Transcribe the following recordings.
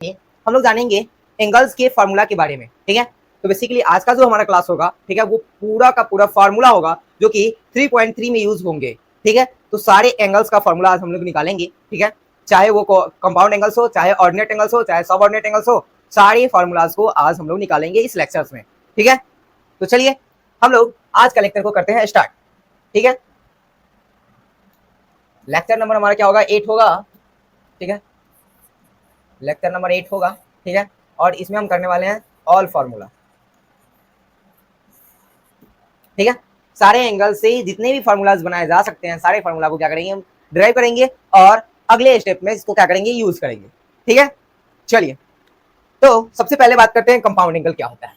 हम लोग जानेंगे एंगल्स के फार्मूला के बारे में। ठीक है, तो बेसिकली आज का जो हमारा क्लास होगा, ठीक है, वो पूरा का पूरा फार्मूला होगा जो कि 3.3 में यूज होंगे। ठीक है, तो सारे एंगल्स का फार्मूला आज हम लोग निकालेंगे। ठीक है, चाहे वो कंपाउंड एंगल्स हो, चाहे ऑर्डिनेट एंगल्स हो, चाहे सब ऑर्डिनेट एंगल्स हो, सारे फार्मूलाज को आज हम लोग निकालेंगे इस लेक्चर्स में। ठीक है, तो चलिए हम लोग आज का लेक्चर को करते हैं स्टार्ट। ठीक है, लेक्चर नंबर हमारा क्या होगा, 8 होगा। ठीक है, लेक्चर नंबर 8 होगा। ठीक है, और इसमें हम करने वाले हैं ऑल फार्मूला। ठीक है, सारे एंगल से जितने भी फार्मूलाज बनाए जा सकते हैं, सारे फार्मूला को क्या करेंगे, हम डिराइव करेंगे और अगले स्टेप में इसको क्या करेंगे, यूज करेंगे। ठीक है, चलिए तो सबसे पहले बात करते हैं कंपाउंड एंगल क्या होता है।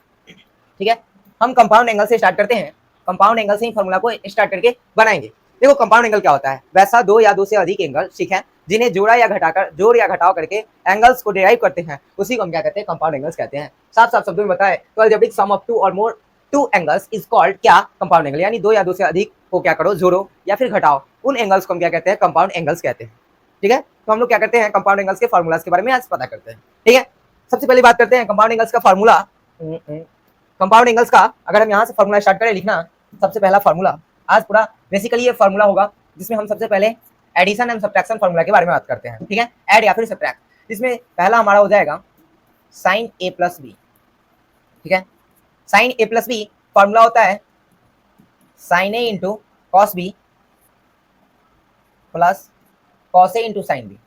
ठीक है, हम कंपाउंड एंगल से स्टार्ट करते हैं। कंपाउंड एंगल से ही फार्मूला को स्टार्ट करके बनाएंगे। देखो कंपाउंड एंगल क्या होता है, वैसा दो या दो से अधिक एंगल, ठीक है, जिन्हें जोड़ या घटाव करके एंगल्स को डिराइव करते हैं, उसी को हम क्या कहते हैं, कंपाउंड एंगल्स कहते हैं। साफ साफ शब्दों में बताएं तो अलजेब्रिक सम ऑफ टू और more two angles is called क्या, कंपाउंड एंगल। यानी दो या दो से अधिक को क्या करो, जोड़ो या फिर घटाओ, उन एंगल्स को हम क्या कहते हैं, कंपाउंड एंगल्स कहते हैं। ठीक है, तो हम लोग क्या करते हैं, कंपाउंड एंगल्स के फार्मूलाज के बारे में आज पता करते हैं। ठीक है, सबसे पहले बात करते हैं कंपाउंड एंगल्स का फार्मूला। कंपाउंड एंगल्स का अगर हम यहाँ से फार्मूला स्टार्ट करें लिखना, सबसे पहला फार्मूला आज पूरा बेसिकली ये फार्मूला होगा जिसमें हम सबसे पहले एडिशन एंड सब्ट्रैक्शन फार्मूला के बारे में बात करते हैं। ठीक है, ऐड या फिर सब्ट्रैक्ट, इसमें पहला हमारा हो जाएगा साइन ए प्लस बी। ठीक है, sine A plus B formula होता है sine A into cos B plus cos A into sine B.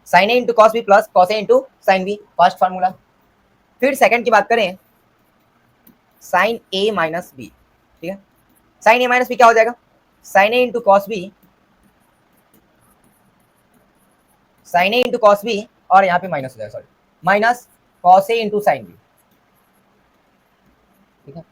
Sine A into cos B plus cos A into sine B, first formula. फिर second की बात करें, sign A minus B. ठीक है, sine A minus B क्या हो जाएगा, sign A into cos B, sine A into cos B और यहाँ पे माइनस हो जाएगा, sorry, minus cos A into sine B. ठीक है,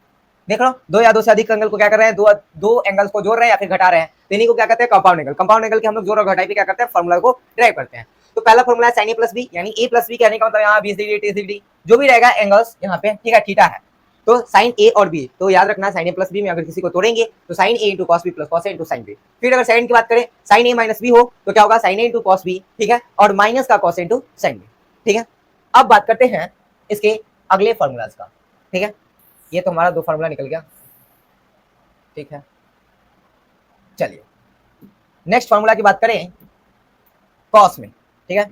देख लो दो या दो से अधिक एंगल को क्या कर रहे हैं, दो एंगल्स को जोड़ रहे हैं या फिर घटा रहे हैं, तो इन्हीं को क्या कहते हैं, कंपाउंड एंगल। कंपाउंड एंगल के हम लोग जोड़ और घटाई पे क्या करते हैं, फार्मूला को ड्राइव करते हैं। तो पहला फार्मूला है साइन ए प्लस बी, यानी ए प्लस बी कहने का मतलब यहाँ 20 डिग्री 30 डिग्री जो भी रहेगा एंगल्स यहाँ पे, ठीक है, थीटा है, तो साइन ए और बी, तो याद रखना साइन ए प्लस बी में अगर किसी को तोड़ेंगे तो sine A into cos B plus cos A into sine B. फिर अगर सेकंड की बात करें, साइन ए माइनस बी हो तो क्या होगा, sine A into cos B, ठीक है, और माइनस का cos A into sine B. ठीक है, अब बात करते हैं इसके अगले फार्मूलाज का। ठीक है, ये तो हमारा दो फार्मूला निकल गया। ठीक है, चलिए नेक्स्ट फार्मूला की बात करें कॉस में। ठीक है,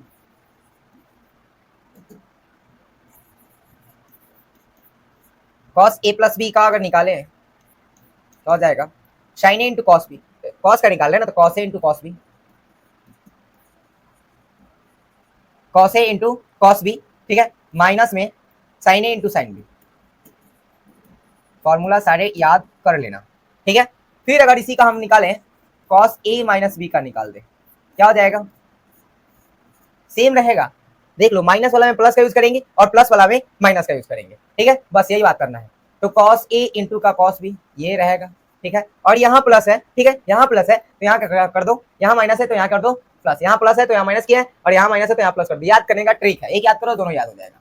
कॉस ए प्लस बी का अगर निकालें तो हो जाएगा sign A into cos B, cos का निकाल रहे ना तो cos A into cos B, cos A into cos B, ठीक है, माइनस में sign A into sine B. Formula सारे याद कर लेना। ठीक है, फिर अगर इसी का हम निकालें कॉस ए माइनस बी का निकाल दें, क्या हो जाएगा, सेम रहेगा, देख लो, माइनस वाला में प्लस का यूज करेंगे और प्लस वाला में माइनस का यूज करेंगे। ठीक है, बस यही बात करना है। तो कॉस ए इंटू का कॉस बी ये रहेगा। ठीक है, और यहाँ प्लस है, ठीक है, यहाँ प्लस है तो यहाँ कर दो, यहाँ माइनस है तो यहाँ कर दो प्लस, यहाँ प्लस है तो यहाँ माइनस किया है और यहाँ माइनस है तो यहाँ प्लस कर दो। याद करने का ट्रिक है, एक याद करो दोनों याद हो जाएगा।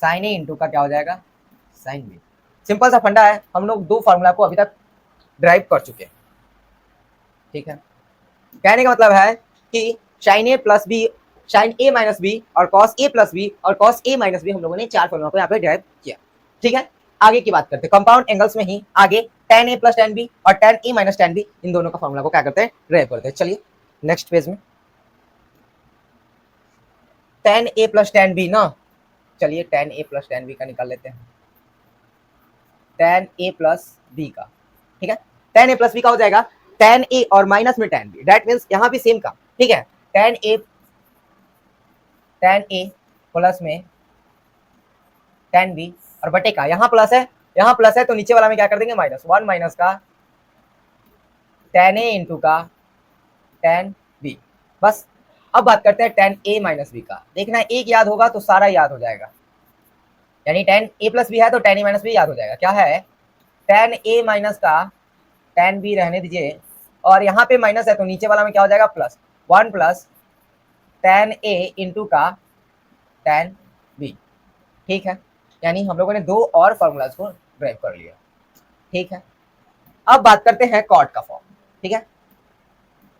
साइन ए इंटू का क्या हो जाएगा, साइन बी। सिंपल सा फंडा है, हम लोग दो फार्मूला को अभी तक ड्राइव कर चुके हैं। ठीक है, कहने का मतलब है कि sign A plus B, sine A minus B और कॉस ए प्लस बी और कॉस ए माइनस बी, हम लोगों ने चार फॉर्मूला को यहाँ पे ड्राइव किया। ठीक है, आगे की बात करते हैं कंपाउंड एंगल्स में ही आगे tan a plus tan b और tan a minus tan b, इन दोनों का फॉर्मूला को क्या करते हैं, ड्राइव करते हैं। चलिए नेक्स्ट पेज में tan a plus tan b ना, चलिए tan a plus tan b का निकाल लेते हैं, tan a प्लस b का। ठीक है, tan a प्लस b का हो जाएगा tan a और माइनस में tan b, दैट मींस यहाँ भी सेम का। ठीक है, tan a प्लस में tan b और बटे का, यहाँ प्लस है तो नीचे वाला में क्या कर देंगे, माइनस, 1 माइनस का tan a इंटू का tan b। बस अब बात करते हैं tan a माइनस b का। देखना एक याद होगा तो सारा याद हो जाएगा, यानी tan a प्लस b है तो tan a माइनस b याद हो जाएगा। क्या है, tan a माइनस का tan b रहने दीजिए और यहाँ पे माइनस है तो नीचे वाला में क्या हो जाएगा, plus, 1 plus tan a into का tan b। ठीक है, यानी हम लोगों ने दो और फॉर्मूलाज को ड्राइव कर लिया। ठीक है, अब बात करते हैं कॉट का फॉर्म। ठीक है,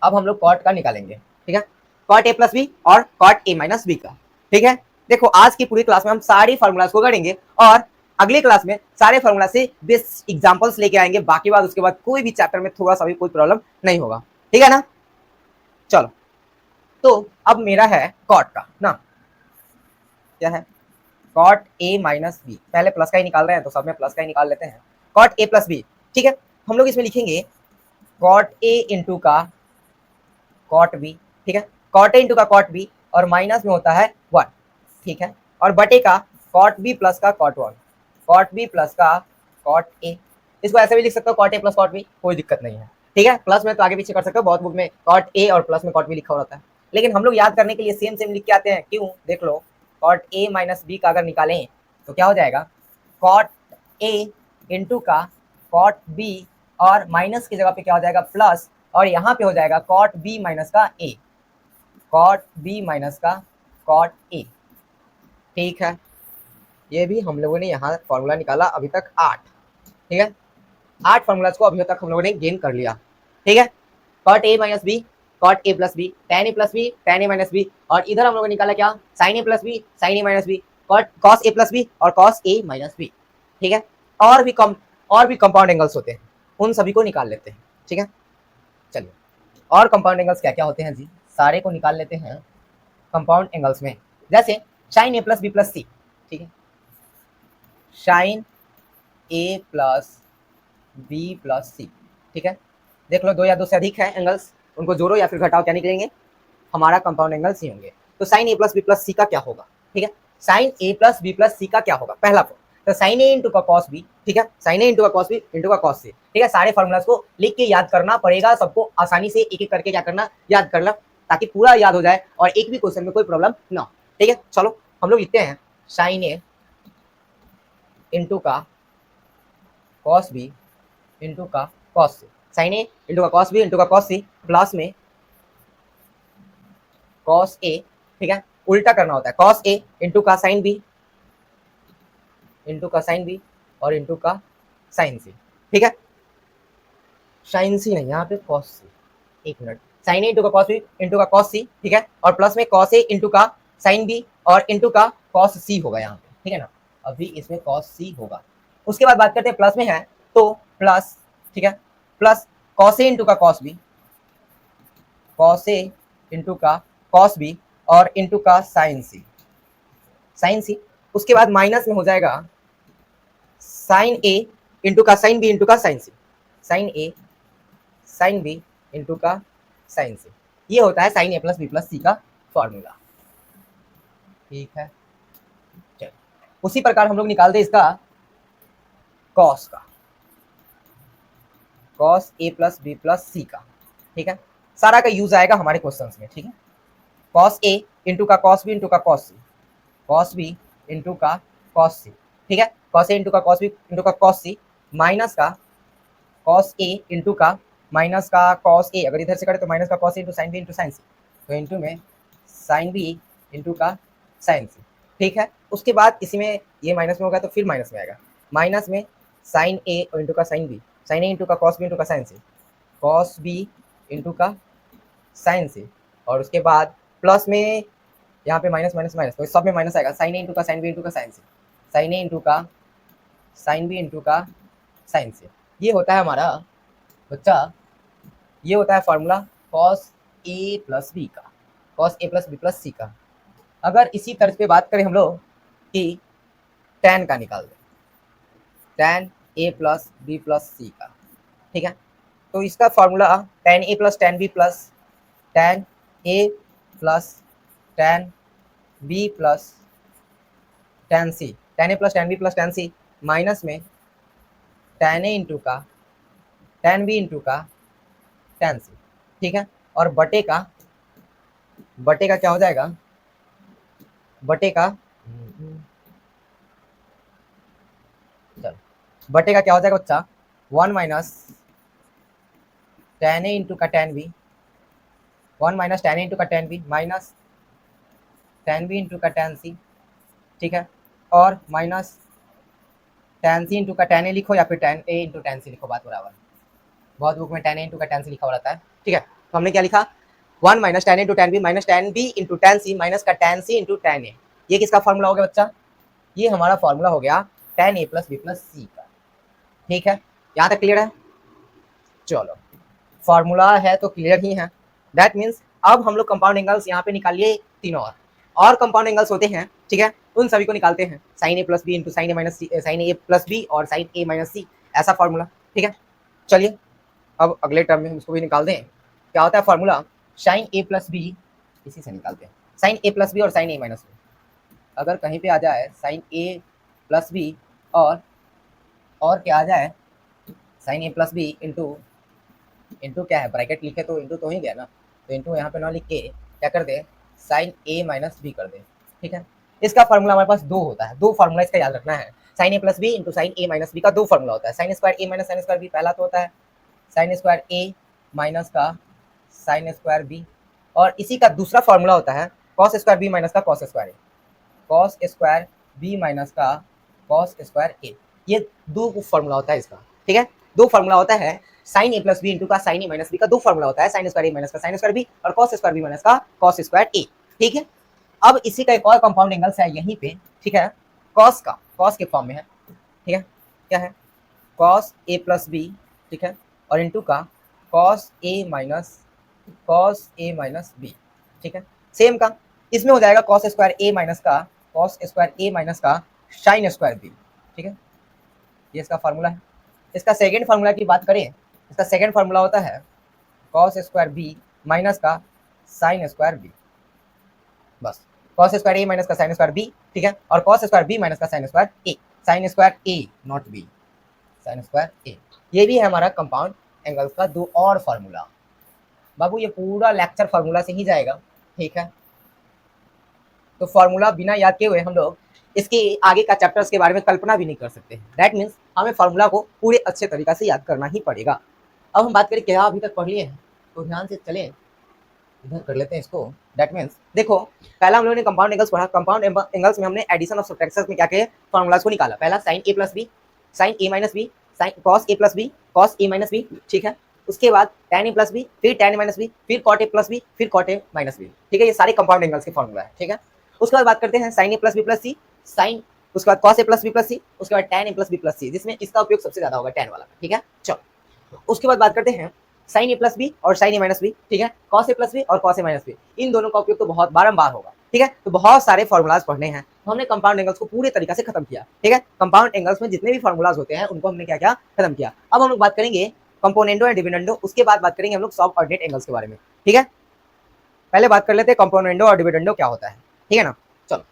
अब हम लोग कॉट का निकालेंगे। ठीक है, कॉट ए प्लस बी और कॉट ए माइनस बी का। ठीक है, देखो आज की पूरी क्लास में हम सारी फॉर्मूलाज को करेंगे और अगली क्लास में सारे फॉर्मूला से बेस्ट एग्जांपल्स लेके आएंगे। बाकी बात उसके बाद कोई भी चैप्टर में थोड़ा सा भी कोई प्रॉब्लम नहीं होगा। ठीक है ना, चलो तो अब मेरा है कॉट का ना, क्या है कॉट ए माइनस बी, पहले प्लस का ही निकाल रहे हैं तो सब में प्लस का ही निकाल लेते हैं, कॉट ए प्लस बी। ठीक है, हम लोग इसमें लिखेंगे कॉट ए इंटू का कॉट बी। ठीक है, कॉट ए इंटू का कॉट बी और माइनस में होता है 1। ठीक है, और बटे का कॉट बी प्लस का कॉट 1, कॉट बी प्लस का कॉट ए। इसको ऐसे भी लिख सकते हो cot A plus cot B, कोई दिक्कत नहीं है। ठीक है, प्लस में तो आगे पीछे कर सकते हो, बहुत बुक में कॉट ए और प्लस में कॉट बी लिखा होता है, लेकिन हम लोग याद करने के लिए सेम सेम लिख के आते हैं। क्यों, देख लो कॉट ए माइनस बी का अगर निकालें तो क्या हो जाएगा, कॉट ए इंटू का कॉट बी और माइनस की जगह पे क्या हो जाएगा प्लस, और यहाँ पे हो जाएगा कॉट बी माइनस का ए, कॉट बी माइनस का कॉट ए। ठीक है, ये भी हम लोगों ने यहाँ फॉर्मूला निकाला अभी तक 8। ठीक है, 8 फॉर्मूलाज को अभी तक हम लोगों ने गेन कर लिया। ठीक है, cot A minus B, cot A plus B, tan A plus B, tan A minus B, और इधर हम लोगों ने निकाला क्या, sine A plus B, sine A minus B, cos A plus B और कॉस ए माइनस बी। ठीक है, और भी कंपाउंड एंगल्स होते हैं, उन सभी को निकाल लेते हैं। ठीक है, चलिए और कंपाउंड एंगल्स क्या क्या होते हैं जी, सारे को निकाल लेते हैं कंपाउंड एंगल्स में। जैसे sign A plus B plus सी। ठीक है, sine A plus B plus सी। ठीक है, देख लो 2 या 2 से अधिक है एंगल्स, उनको जोड़ो या फिर घटाओ, क्या निकलेंगे, हमारा कंपाउंड एंगल्स ही होंगे। तो sine A plus B plus C का क्या होगा, ठीक है, sine A plus B plus C का क्या होगा, पहला तो साइन ए इंटू का कॉस बी। ठीक है, साइन ए इंटू का कॉस बी इंटू का कॉस सी। ठीक है, सारे फॉर्मूलाज को लिख के याद करना पड़ेगा सबको, आसानी से एक एक करके क्या करना, याद करना, ताकि पूरा याद हो जाए और एक भी क्वेश्चन में कोई प्रॉब्लम ना हो। ठीक है, चलो हम लोग लिखते हैं साइन ए इंटू का कॉस बी इंटू का cos C, sign A into का कॉस बी इंटू का कॉस सी प्लस में कॉस ए। ठीक है, उल्टा करना होता है, कॉस ए इंटू का साइन बी इंटू का साइन बी और इंटू का साइन सी। ठीक है, साइन सी नहीं, यहाँ पे कॉस सी, एक मिनट, साइन ए इंटू का कॉस बी इंटू का कॉस सी। ठीक है, और प्लस में कॉस ए इंटू का साइन बी और इंटू का कॉस सी होगा यहाँ पे। ठीक है ना, अभी इसमें कॉस सी होगा। उसके बाद बात करते हैं प्लस में है तो प्लस, ठीक है, प्लस कॉस ए इंटू का cos B, cos A into का कॉस बी और इंटू का साइन सी, साइन सी। उसके बाद माइनस में हो जाएगा साइन ए इंटू का साइन बी इंटू का साइन सी, साइन ए साइन बी इंटू का साइन सी। ये होता है sine A plus B plus C का फॉर्मूला। ठीक है, चलो उसी प्रकार हम लोग निकालते हैं इसका कॉस का, cos A plus B plus C का। ठीक है, सारा का यूज आएगा हमारे क्वेश्चंस में। ठीक है, कॉस ए इंटू का कॉस बी इंटू का cos C, cos B into का कॉस सी। ठीक है, कॉस ए इंटू का कॉस बी इंटू का कॉस सी माइनस का कॉस ए इंटू का माइनस का कॉस ए, अगर इधर से करें तो माइनस का cos A into sine B into sine C, तो इंटू में साइन बी इंटू का साइन सी। ठीक है, उसके बाद इसी में ये माइनस में होगा तो फिर माइनस में आएगा, माइनस में साइन ए इंटू का sign B, sine A into का कॉस बी इंटू का साइन सी, कॉस बी इंटू का साइन सी, और उसके बाद प्लस में यहाँ पे माइनस माइनस माइनस, तो सब में माइनस आएगा, साइन ए इंटू का साइन बी इंटू का sine C, sign A into का साइन बी इंटू का साइन सी। ये होता है हमारा बच्चा, ये होता है formula cos A plus B का, cos A plus B plus C का। अगर इसी तर्ज पे बात करें हम लोग कि tan का निकाल दें, tan A plus B plus C का। ठीक है, तो इसका formula tan A plus tan B plus tan A plus tan B plus tan C, tan A plus tan B plus tan C minus में tan A into का tan B into का tan C. ठीक है, और बटे का क्या हो जाएगा, बटे का चलो बटे का क्या हो जाएगा बच्चा, 1 माइनस tan ए इंटू का tan B, 1 minus tan A into का tan B minus tan B into का tan सी। ठीक है, और माइनस tan सी इंटू का tan ए लिखो या फिर tan A into tan C लिखो, बात बराबर। बहुत बुक में tan ए इंटू का tan सी लिखा हुआ रहता है। ठीक है, तो हमने क्या लिखा, 1 minus tan into tan B minus tan B into tan C minus का tan C into tan A. ये किसका फॉर्मूला हो गया बच्चा? ये हमारा फॉर्मूला हो गया ten A plus B plus C का। ठीक है, यहाँ तक क्लियर है? चलो, फॉर्मूला है तो क्लियर ही है। दैट मीन्स अब हम लोग कंपाउंड एंगल्स यहाँ पे निकालिए तीनों और कंपाउंड एंगल्स होते हैं, ठीक है, उन सभी को निकालते हैं। Sign A plus B into sign A minus C, sign A plus B और साइन ए माइनस सी, ऐसा फॉर्मूला। ठीक है, चलिए अब अगले टर्म में हम इसको भी निकाल दें। क्या होता है formula? Sign A plus B, इसी से निकालते हैं, साइन ए प्लस बी और साइन ए माइनस बी। अगर कहीं पे आ जाए साइन ए प्लस बी और क्या आ जाए sign A plus B into क्या है, ब्रैकेट लिखे तो इंटू तो ही गया ना, तो इंटू यहाँ पे ना लिख के क्या कर दे, साइन ए माइनस बी कर दे। ठीक है, इसका फॉर्मूला हमारे पास दो होता है, दो फॉर्मूला इसका याद रखना है। Sine A plus B into sign A minus B का दो फॉर्मूला होता है। Sign square A minus sign square B पहला तो होता है साइन स्क्वायर ए माइनस का साइन स्क्वायर बी, और इसी का दूसरा फॉर्मूला होता है कॉस स्क्वायर बी माइनस का कॉस स्क्वायर ए, कॉस स्क्वायर बी माइनस का कॉस स्क्वायर ए। ये दो फॉर्मूला होता है इसका। ठीक है, दो फॉर्मूला होता है sine A plus B into का साइन ए माइनस बी का, दो फॉर्मूला होता है साइन स्क्वायर ए माइनस का साइन स्क्वायर बी और कॉस स्क्वायर बी माइनस का कॉस स्क्वायर ए। ठीक है, अब इसी का एक और कंपाउंड एंगल्स है यहीं पे। ठीक है, कॉस का, कॉस के फॉर्म में है। ठीक है, क्या है, कॉस ए प्लस बी, ठीक है, और इंटू का कॉस ए माइनस बी। ठीक है, सेम का इसमें हो जाएगा कॉस स्क्वायर ए माइनस का कॉस स्क्वायर ए माइनस का साइन स्क्वायर बी। ठीक है, ये इसका फार्मूला है। इसका सेकेंड फार्मूला की बात करें, इसका सेकेंड फार्मूला होता है कॉस स्क्वायर बी माइनस का साइन स्क्वायर बी। बस, कॉस स्क्वायर ए माइनस का साइन स्क्वायर बी, ठीक है, और कॉस स्क्वायर बी माइनस का sine square A, sine square A not B, sine square A. ये भी है हमारा कंपाउंड एंगल्स का दो और फार्मूला। बाबू ये पूरा लेक्चर फार्मूला से ही जाएगा। ठीक है, तो फार्मूला बिना याद किए हुए हम लोग इसके आगे का चैप्टर्स के बारे में कल्पना भी नहीं कर सकते। दैट मीन्स हमें फार्मूला को पूरे अच्छे तरीका से याद करना ही पड़ेगा। अब हम बात करें क्या अभी तक पढ़ लिए हैं, तो ध्यान से चलें, इधर कर लेते हैं इसको। दैट मीन्स देखो, पहला हम लोगों ने कंपाउंड एंगल्स पढ़ा। कंपाउंड एंगल्स में हमने एडिशन और सब्ट्रैक्शन में क्या किए, फार्मूलाज को निकाला। पहला sign A plus B, sine A minus B, sine cos A plus B, cos A minus B. ठीक है, उसके बाद tan ए प्लस बी, फिर tan ए माइनस बी, फिर cot ए प्लस बी, फिर cot ए माइनस बी। ठीक है, ये सारे कंपाउंड एंगल्स के फार्मूला है। ठीक है, उसके बाद बात करते हैं sign A plus B plus C, sign, उसके बाद cos ए प्लस बी प्लस सी, उसके बाद tan A plus B plus सी, जिसमें इसका उपयोग सबसे ज्यादा होगा tan वाला। ठीक है, चलो उसके बाद बात करते हैं साइन ए प्लस बी और साइन ए माइनस बी। ठीक है, cos ए प्लस बी और cos ए माइनस बी, इन दोनों का उपयोग तो बहुत बारंबार होगा। ठीक है, तो बहुत सारे फॉर्मूलाज पढ़ने हैं, तो हमने कंपाउंड एंगल्स को पूरे तरीके से खत्म किया। ठीक है, कंपाउंड एंगल्स में जितने भी फॉर्मूलाज होते हैं उनको हमने क्या किया, खत्म किया। अब हम लोग बात करेंगे कंपोनेंडो एंड डिविडेंडो, उसके बाद बात करेंगे हम लोग सब ऑर्डिनेट एंगल्स के बारे में। ठीक है, पहले बात कर लेते हैं कंपोनेंडो और डिविडेंडो क्या होता है। ठीक है ना, चलो,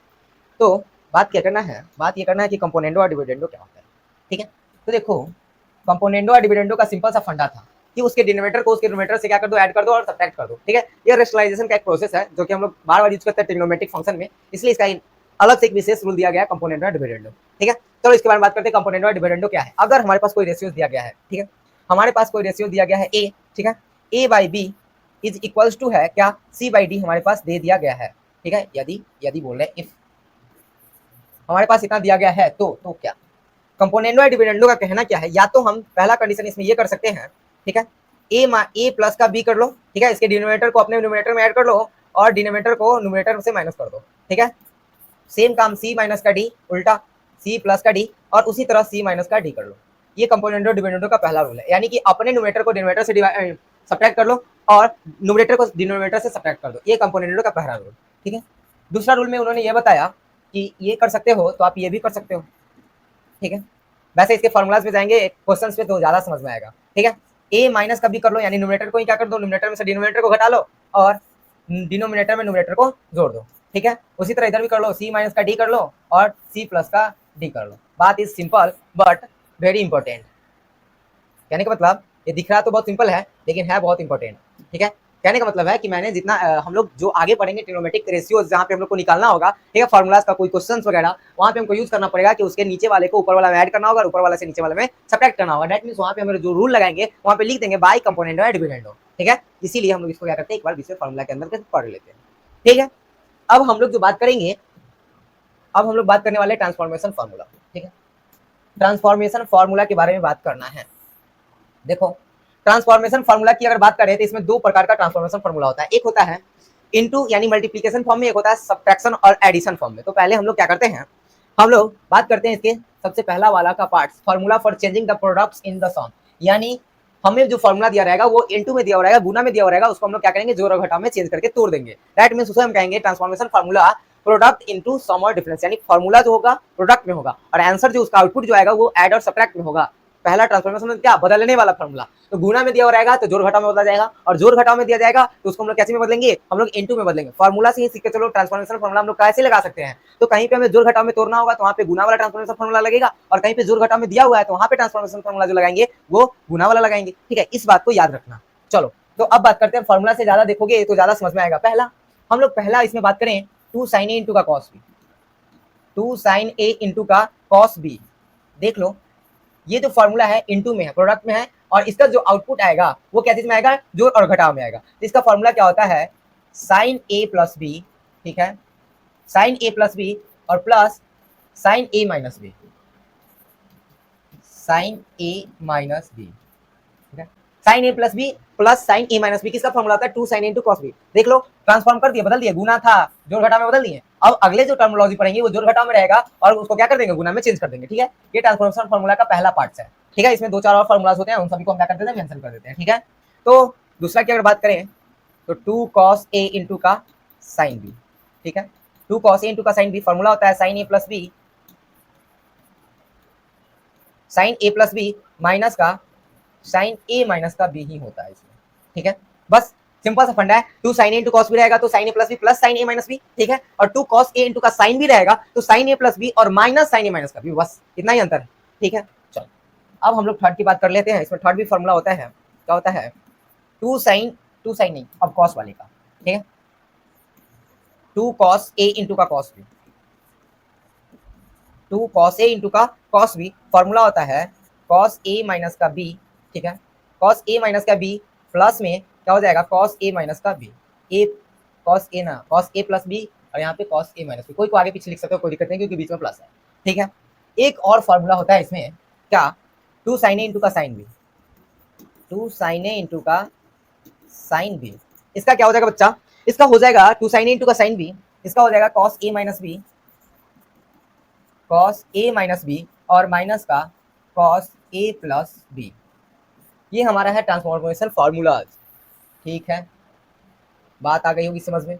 तो बात क्या करना है, बात ये करना है कि कंपोनेंडो और डिविडेंडो क्या होता है। ठीक है, तो देखो कंपोनेंडो और डिविडेंडो का सिंपल सा फंडा था कि उसके डिनोमिनेटर को उसके न्यूमरेटर से क्या कर दो, ऐड कर दो और सब्ट्रैक्ट कर दो। ठीक है, ये रेशनलाइजेशन का एक प्रोसेस है जो कि हम लोग बार बार यूज करते हैं ट्रिग्नोमेट्रिक फंक्शन में, इसलिए इसका अलग से एक विशेष रूल दिया गया है कंपोनेंडो और डिविडेंडो। ठीक है, चलो इसके बारे में बात करते हैं कंपोनेंडो और डिविडेंडो क्या है। अगर हमारे पास कोई रेशियो दिया गया है, ठीक है, हमारे पास कोई रेशियो दिया गया है ए, ठीक है, A by B is equals to है क्या, सी बाई डी हमारे पास दे दिया गया है। ठीक है, यदि बोल रहे इफ हमारे पास इतना दिया गया है तो क्या कंपोनेंडो और डिविडेंडो का कहना क्या है, या तो हम पहला कंडीशन इसमें ये कर सकते हैं, ठीक है, ए प्लस का बी कर लो। ठीक है, इसके डिनोमिनेटर को अपने न्यूमरेटर में ऐड कर लो और डिनोमिनेटर को न्यूमरेटर से माइनस कर दो। ठीक है, सेम काम सी माइनस का डी, उल्टा सी प्लस का डी, और उसी तरह सी माइनस का डी कर लो। ये कंपोनेंडो डिविडेंडो का पहला रूल है, यानी कि अपने न्यूमरेटर को डिनोमिनेटर से सब्ट्रैक्ट कर लो और न्यूमरेटर को डिनोमिनेटर से सब्ट्रैक्ट कर दो। ये कंपोनेंडो का पहला रूल। ठीक है, दूसरा रूल में उन्होंने ये बताया कि ये कर सकते हो तो आप ये भी कर सकते हो। ठीक है, वैसे इसके फॉर्मूलाज में जाएंगे क्वेश्चंस पे तो ज्यादा समझ में आएगा। ठीक है, ए माइनस का भी कर लो, यानी न्यूमरेटर को ही क्या कर दो, न्यूमरेटर में से डिनोमिनेटर को घटा लो और डिनोमिनेटर में न्यूमरेटर को जोड़ दो। ठीक है, उसी तरह इधर भी कर लो, सी माइनस का डी कर लो और सी प्लस का डी कर लो। बात is simple but very important. कहने का मतलब ये दिख रहा तो बहुत सिंपल है लेकिन है बहुत इंपॉर्टेंट। ठीक है, कहने का मतलब है कि मैंने जितना हम लोग जो आगे पढ़ेंगे ट्रिग्नोमेट्रिक रेशियोज जहाँ पे हम लोग को निकालना होगा, ठीक है, फॉर्मूलाज का कोई क्वेश्चंस वगैरह, वहाँ पे हमको यूज करना पड़ेगा कि उसके नीचे वाले को ऊपर वाला में ऐड करना होगा, ऊपर वाला से नीचे वाले में सब्ट्रैक्ट करना होगा। दैट मींस वहाँ पे हमें जो रूल लगाएंगे वहाँ पे लिख देंगे बाई कंपोनेंडो एंड डिविडेंडो। ठीक है, इसीलिए हम लोग इसको क्या करते हैं, एक बार विशेष फॉर्मूला के अंदर पढ़ लेते हैं। ठीक है, अब हम लोग जो बात करेंगे, अब हम लोग बात करने वाले ट्रांसफॉर्मेशन फार्मूला। ठीक है, ट्रांसफॉर्मेशन फार्मूला के बारे में बात करना है। देखो ट्रांसफॉर्मेशन फार्मूला की अगर बात करें तो इसमें दो प्रकार का ट्रांसफॉर्मेशन फार्मूला होता है। एक होता है इनटू यानी मल्टीप्लिकेशन फॉर्म में, एक होता है सब्ट्रैक्शन और एडिशन फॉर्म में। तो पहले हम लोग क्या करते हैं, हम लोग बात करते हैं इसके सबसे पहला वाला का part, formula for changing the products in the sum. यानी हमें जो फार्मूला दिया रहेगा वो इनटू में दिया रहेगा, गुना में दिया रहेगा, उसको हम लोग क्या करेंगे जोड़ और घटाव में चेंज करके तोड़ देंगे। दैट मींस उसे हम कहेंगे transformation formula product into some और डिफरेंस। यानी फार्मूला जो होगा प्रोडक्ट में होगा और आंसर जो उसका आउटपुट जो आएगा वो ऐड और सब्ट्रैक्ट में होगा। पहला ट्रांसफॉर्मेशन में क्या बदलने वाला फार्मूला, तो गुना में दिया हुआ रहेगा तो जोड़ घटाव में बदला जाएगा, और जोड़ घटाव में दिया जाएगा तो उसको हम लोग कैसे में बदलेंगे, हम लोग इनटू में बदलेंगे। फार्मूला से ही सीख के चलो ट्रांसफॉर्मेशन फार्मूला हम लोग कैसे लगा सकते हैं। तो कहीं पे हमें जोड़ घटाव में तोड़ना होगा तो वहाँ पे गुना वाला ट्रांसफॉर्मेशन फार्मूला लगेगा, और कहीं पे जोड़ घटाव में दिया हुआ है तो वहाँ पे ट्रांसफॉर्मेशन फार्मूला जो लगाएंगे वो गुना वाला लगाएंगे। ठीक है, इस बात को याद रखना। चलो तो अब बात करते हैं, फार्मूला से ज्यादा देखोगे तो ज्यादा समझ में आएगा। पहला हम लोग पहला इसमें बात करें 2 sin a इंटू का cos b, 2 sin a into का cos b। देख लो ये जो फॉर्मूला है इनटू में है, प्रोडक्ट में है, और इसका जो आउटपुट आएगा वो क्या चीज में आएगा, जोड़ और घटाव में आएगा। तो इसका फॉर्मूला क्या होता है, साइन ए प्लस बी, ठीक है, साइन ए प्लस बी और plus sign A minus B, sine A minus B, ठीक है, sine A plus B plus sign A minus B. किसका फॉर्मूला होता है, 2 sin a into cos b। देख लो transform कर दिया, बदल दिया, गुना था जोड़ घटाव में बदल दिए। अब अगले जो टर्मिनोलॉजी पढ़ेंगे वो जोड़ घटाव में रहेगा और उसको क्या कर देंगे, गुना में चेंज कर देंगे। ठीक है, ये ट्रांसफॉर्मेशन फार्मूला का पहला पार्ट है। ठीक है, इसमें 2-4 और फार्मूलाज होते हैं, उन सभी को हम क्या कर देते हैं, मेंशन कर देते हैं। ठीक है, तो दूसरा की अगर बात करें तो 2 cos a इंटू का साइन b। ठीक है, 2 cos a इंटू का साइन b, फॉर्मूला होता है sine a plus B, sine a plus B minus का साइन ए माइनस का बी ही होता है इसमें। ठीक है, बस सिंपल सा फंडा है। 2 sin a into cos b रहेगा तो sin a plus B plus sin a minus B. ठीक है, और 2 cos a इंटू का sin b रहेगा तो sin a प्लस बी और माइनस sin a माइनस का बी, बस इतना ही अंतर है। ठीक है, चलो अब हम लोग थर्ड की बात कर लेते हैं। इसमें थर्ड भी फॉर्मूला होता है, क्या होता है, 2 sin नहीं, अब cos वाले का। ठीक है, 2 cos a इंटू का cos b, 2 cos a into का cos b, फॉर्मूला होता है cos a माइनस का b। ठीक है, cos a माइनस का b प्लस में क्या हो जाएगा, cos a माइनस का b, a cos a ना, cos a प्लस b और यहाँ पे cos a माइनस b, कोई को आगे पीछे लिख सकते हो, कोई दिक्कत नहीं क्योंकि बीच में प्लस है। ठीक है, एक और फॉर्मूला होता है इसमें, क्या, 2 sin a इंटू का sin b, 2 sin a into का sin b। इसका क्या हो जाएगा बच्चा, इसका हो जाएगा 2 sin a इंटू का sin b, इसका हो जाएगा cos a minus b, cos a minus b और माइनस का cos a प्लस b। ये हमारा है ट्रांसफॉर्मेशन फार्मूलाज। ठीक है, बात आ गई होगी समझ में,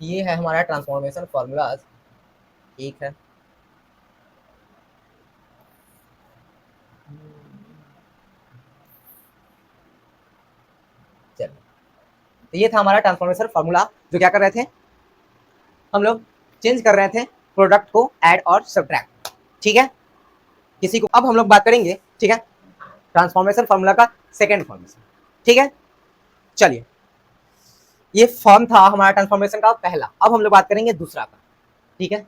ये है हमारा ट्रांसफॉर्मेशन फार्मूलाज। ठीक है, चलिए तो ये था हमारा ट्रांसफॉर्मेशन फार्मूला, जो क्या कर रहे थे हम लोग, चेंज कर रहे थे प्रोडक्ट को, ऐड और सब्ट्रैक्ट। ठीक है, किसी को अब हम लोग बात करेंगे, ठीक है, ट्रांसफॉर्मेशन फार्मूला का सेकंड फॉर्मेशन। ठीक है, चलिए ये फॉर्म था हमारा ट्रांसफॉर्मेशन का पहला, अब हम लोग बात करेंगे दूसरा का। ठीक है,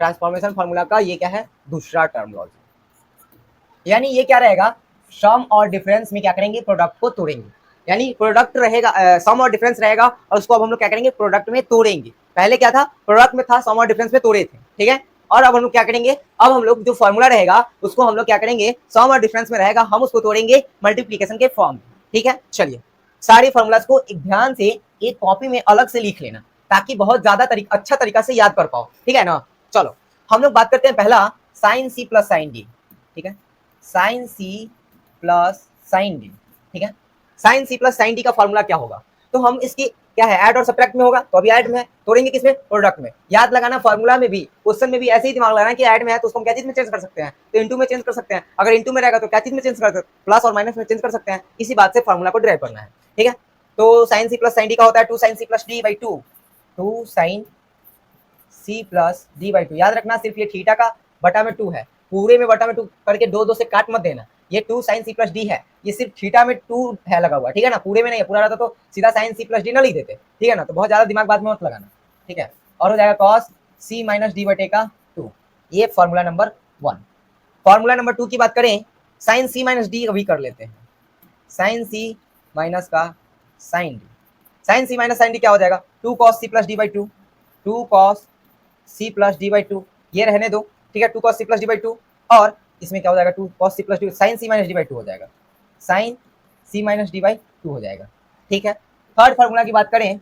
ट्रांसफॉर्मेशन फार्मूला का ये क्या है, दूसरा टर्मिनोलॉजी। यानी ये क्या रहेगा, सम और डिफरेंस में क्या करेंगे, प्रोडक्ट को तोड़ेंगे। यानी प्रोडक्ट रहेगा, सम और डिफरेंस रहेगा और उसको अब हम लोग क्या करेंगे, प्रोडक्ट में तोड़ेंगे। पहले क्या था, प्रोडक्ट में था, सम और डिफरेंस में तोड़े थे। ठीक है, और अब हम लोग क्या करेंगे, अब हम लोग जो फॉर्मूला रहेगा उसको हम लोग क्या करेंगे, सम और डिफरेंस में रहेगा, हम उसको तोड़ेंगे मल्टीप्लीकेशन के फॉर्म में। ठीक है, चलिए सारे फॉर्मूलाज को एक ध्यान से एक कॉपी में अलग से लिख लेना, ताकि बहुत ज्यादा अच्छा तरीका से याद कर पाओ। ठीक है ना, चलो हम लोग बात करते हैं पहला sine C plus sine D. ठीक है, sine C plus sine D. ठीक है, sine C plus sine D का फॉर्मूला क्या होगा, तो हम इसकी क्या है, ऐड और सब्ट्रैक्ट में होगा, तो अभी ऐड में है, तोड़ेंगे किसमें, प्रोडक्ट में। याद लगाना फॉर्मूला में भी, क्वेश्चन में भी ऐसे ही दिमाग लगाना कि ऐड में है तो उसको हम क्या चीज में चेंज कर सकते हैं, तो इनटू में चेंज कर सकते हैं। अगर इनटू में रहेगा तो क्या चीज में चेंज कर सकते हैं, प्लस और माइनस में चेंज कर सकते हैं। इसी बात से फॉर्मूला को ड्राइव करना है। ठीक है, तो sine C plus sine D का होता है 2 sin c plus D by 2, 2 sin c plus D by 2। याद रखना सिर्फ ये थीटा का बटा में 2 है, पूरे में बटा में 2 करके 2 से काट मत देना। ये 2 sin c प्लस डी है, ये सिर्फ थीटा में 2 है लगा हुआ। ठीक है ना, पूरे में नहीं है, पूरा रहता तो सीधा sin c प्लस डी ना लिख देते। ठीक है ना, तो बहुत ज्यादा दिमाग बाद में मत लगाना। ठीक है, और हो जाएगा cos c माइनस डी बटे का 2। ये फॉर्मूला नंबर 1। फॉर्मूला नंबर 2 की बात करें, sin c माइनस डी अभी कर लेते हैं, sin c माइनस का sin D, sin c minus sin D क्या हो जाएगा, 2 cos c plus D by 2, 2 cos c plus D by 2, ये रहने दो। ठीक है, 2 cos c plus D by 2, और इसमें क्या हो जाएगा, 2 cos c plus D, sin c minus D by 2 हो जाएगा, sin c minus D by to हो जाएगा। ठीक है, थर्ड फार्मूला की बात करें,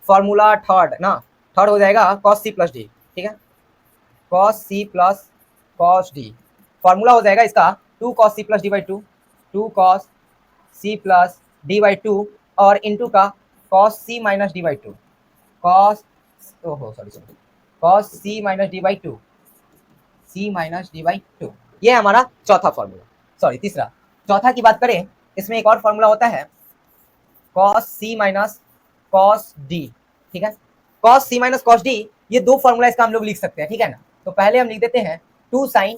फार्मूला थर्ड ना, थर्ड हो जाएगा कॉस सी प्लस डी। ठीक है, cos C plus cos D, formula हो जाएगा इसका two cos C plus D by two, two cos C plus D by two और इंटू का cos C minus D by two, cos ओहो sorry sorry cos C minus D by two, C minus D by two, ये हमारा चौथा formula, sorry तीसरा। चौथा की बात करें, इसमें एक और फॉर्मूला होता है cos C minus cos D. ठीक है, cos C minus cos D, ये दो फॉर्मूला इसका हम लोग लिख सकते हैं। ठीक है ना, तो पहले हम लिख देते हैं two sine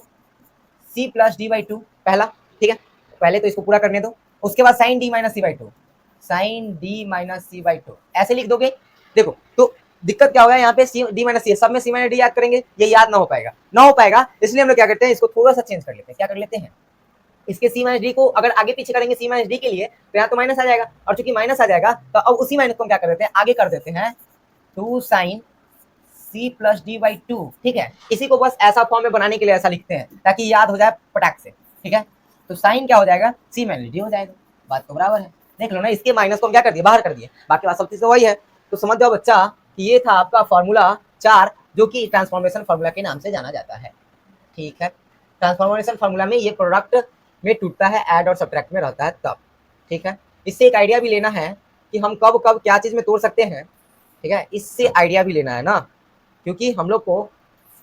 C plus D by two पहला। ठीक है, पहले तो इसको पूरा करने दो, उसके बाद sine D minus C by two, sine D minus C by two ऐसे लिख दोगे। देखो तो दिक्कत क्या होगा यहाँ पे, सी डी माइनस सी, सब में सी माइनस डी याद करेंगे, ये याद ना हो पाएगा, ना हो पाएगा, इसलिए हम लोग क्या करते हैं, इसको थोड़ा सा चेंज कर लेते हैं। क्या कर लेते हैं, इसके सी माइनस डी को अगर आगे पीछे करेंगे सी माइनस डी के लिए तो यहाँ तो माइनस आ जाएगा, और चूंकि माइनस आ जाएगा तो अब उसी माइनस को हम क्या कर देते हैं, आगे कर देते हैं two sine C plus D by two. ठीक है, इसी को बस ऐसा फॉर्म में बनाने के लिए ऐसा लिखते हैं ताकि याद हो जाए पटाख से। ठीक है, तो साइन क्या हो जाएगा, सी माइनस डी हो जाएगा, बात तो बराबर है। देख लो ना, इसके माइनस को हम क्या कर दिए, बाहर कर दिए, बाकी बात सब चीज तो वही है। तो समझ जाओ बच्चा कि ये था आपका फॉर्मूला 4, जो कि ट्रांसफॉर्मेशन फॉर्मूला के नाम से जाना जाता है। ठीक है, ट्रांसफॉर्मेशन फॉर्मूला में ये प्रोडक्ट में टूटता है, ऐड और सब्ट्रैक्ट में रहता है तब। ठीक है, इससे एक आइडिया भी लेना है कि हम कब कब क्या चीज़ में तोड़ सकते हैं। ठीक है, इससे आइडिया भी लेना है ना, क्योंकि हम लोग को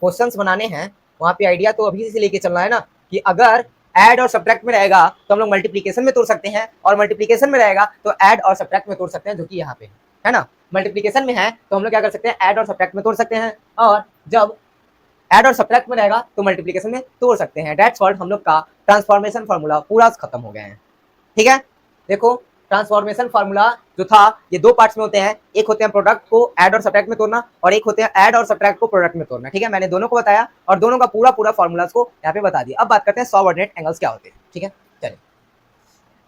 क्वेश्चंस बनाने हैं, वहाँ पे आइडिया तो अभी से लेके चलना है ना, कि अगर ऐड और सब्ट्रैक्ट में रहेगा तो हम लोग मल्टीप्लिकेशन में तोड़ सकते हैं, और मल्टीप्लिकेशन में रहेगा तो ऐड और सब्ट्रैक्ट में तोड़ सकते हैं, जो कि यहाँ पे है ना। मल्टीप्लिकेशन में है तो हम लोग क्या कर सकते हैं, ऐड और सब्ट्रैक्ट में तोड़ सकते हैं, और जब ऐड और सब्ट्रैक्ट में रहेगा तो मल्टीप्लिकेशन में तोड़ सकते हैं। दैट्स व्हाट हम लोग का ट्रांसफॉर्मेशन फार्मूला पूरा खत्म हो गया है। ठीक है, देखो ट्रांसफॉर्मेशन फार्मूला जो था ये दो पार्ट्स में होते हैं, एक होते हैं प्रोडक्ट को ऐड और सब्ट्रैक्ट में तोड़ना, और एक होते हैं ऐड और सब्ट्रैक्ट को प्रोडक्ट में तोड़ना। ठीक है, मैंने दोनों को बताया और दोनों का पूरा पूरा फार्मूलाज को यहाँ पे बता दिया। अब बात करते हैं सबऑर्डिनेट एंगल्स क्या होते हैं। ठीक है, चलिए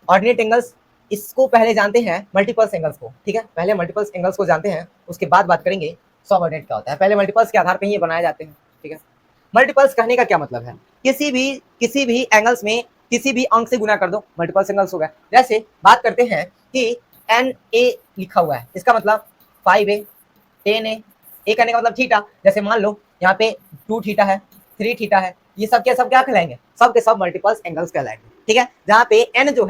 ऑर्डिनेट एंगल्स, इसको पहले जानते हैं मल्टीपल्स एंगल्स को। ठीक है, पहले मल्टीपल्स एंगल्स को जानते हैं, उसके बाद बात करेंगे सबऑर्डिनेट क्या होता है। पहले मल्टीपल्स के आधार पर ही बनाए जाते हैं। ठीक है, मल्टीपल्स कहने का क्या मतलब है, किसी भी एंगल्स में किसी भी अंक से गुना कर दो, मल्टीपल्स एंगल्स हो गए। जैसे बात करते हैं कि एन ए लिखा हुआ है, इसका मतलब 5a 10a, ए कहने का मतलब थीटा। जैसे मान लो यहाँ पे 2 थीटा है, 3 थीटा है, ये सब क्या कहलाएंगे, सब के सब मल्टीपल्स एंगल्स कहलाएंगे। ठीक है, जहाँ पे एन जो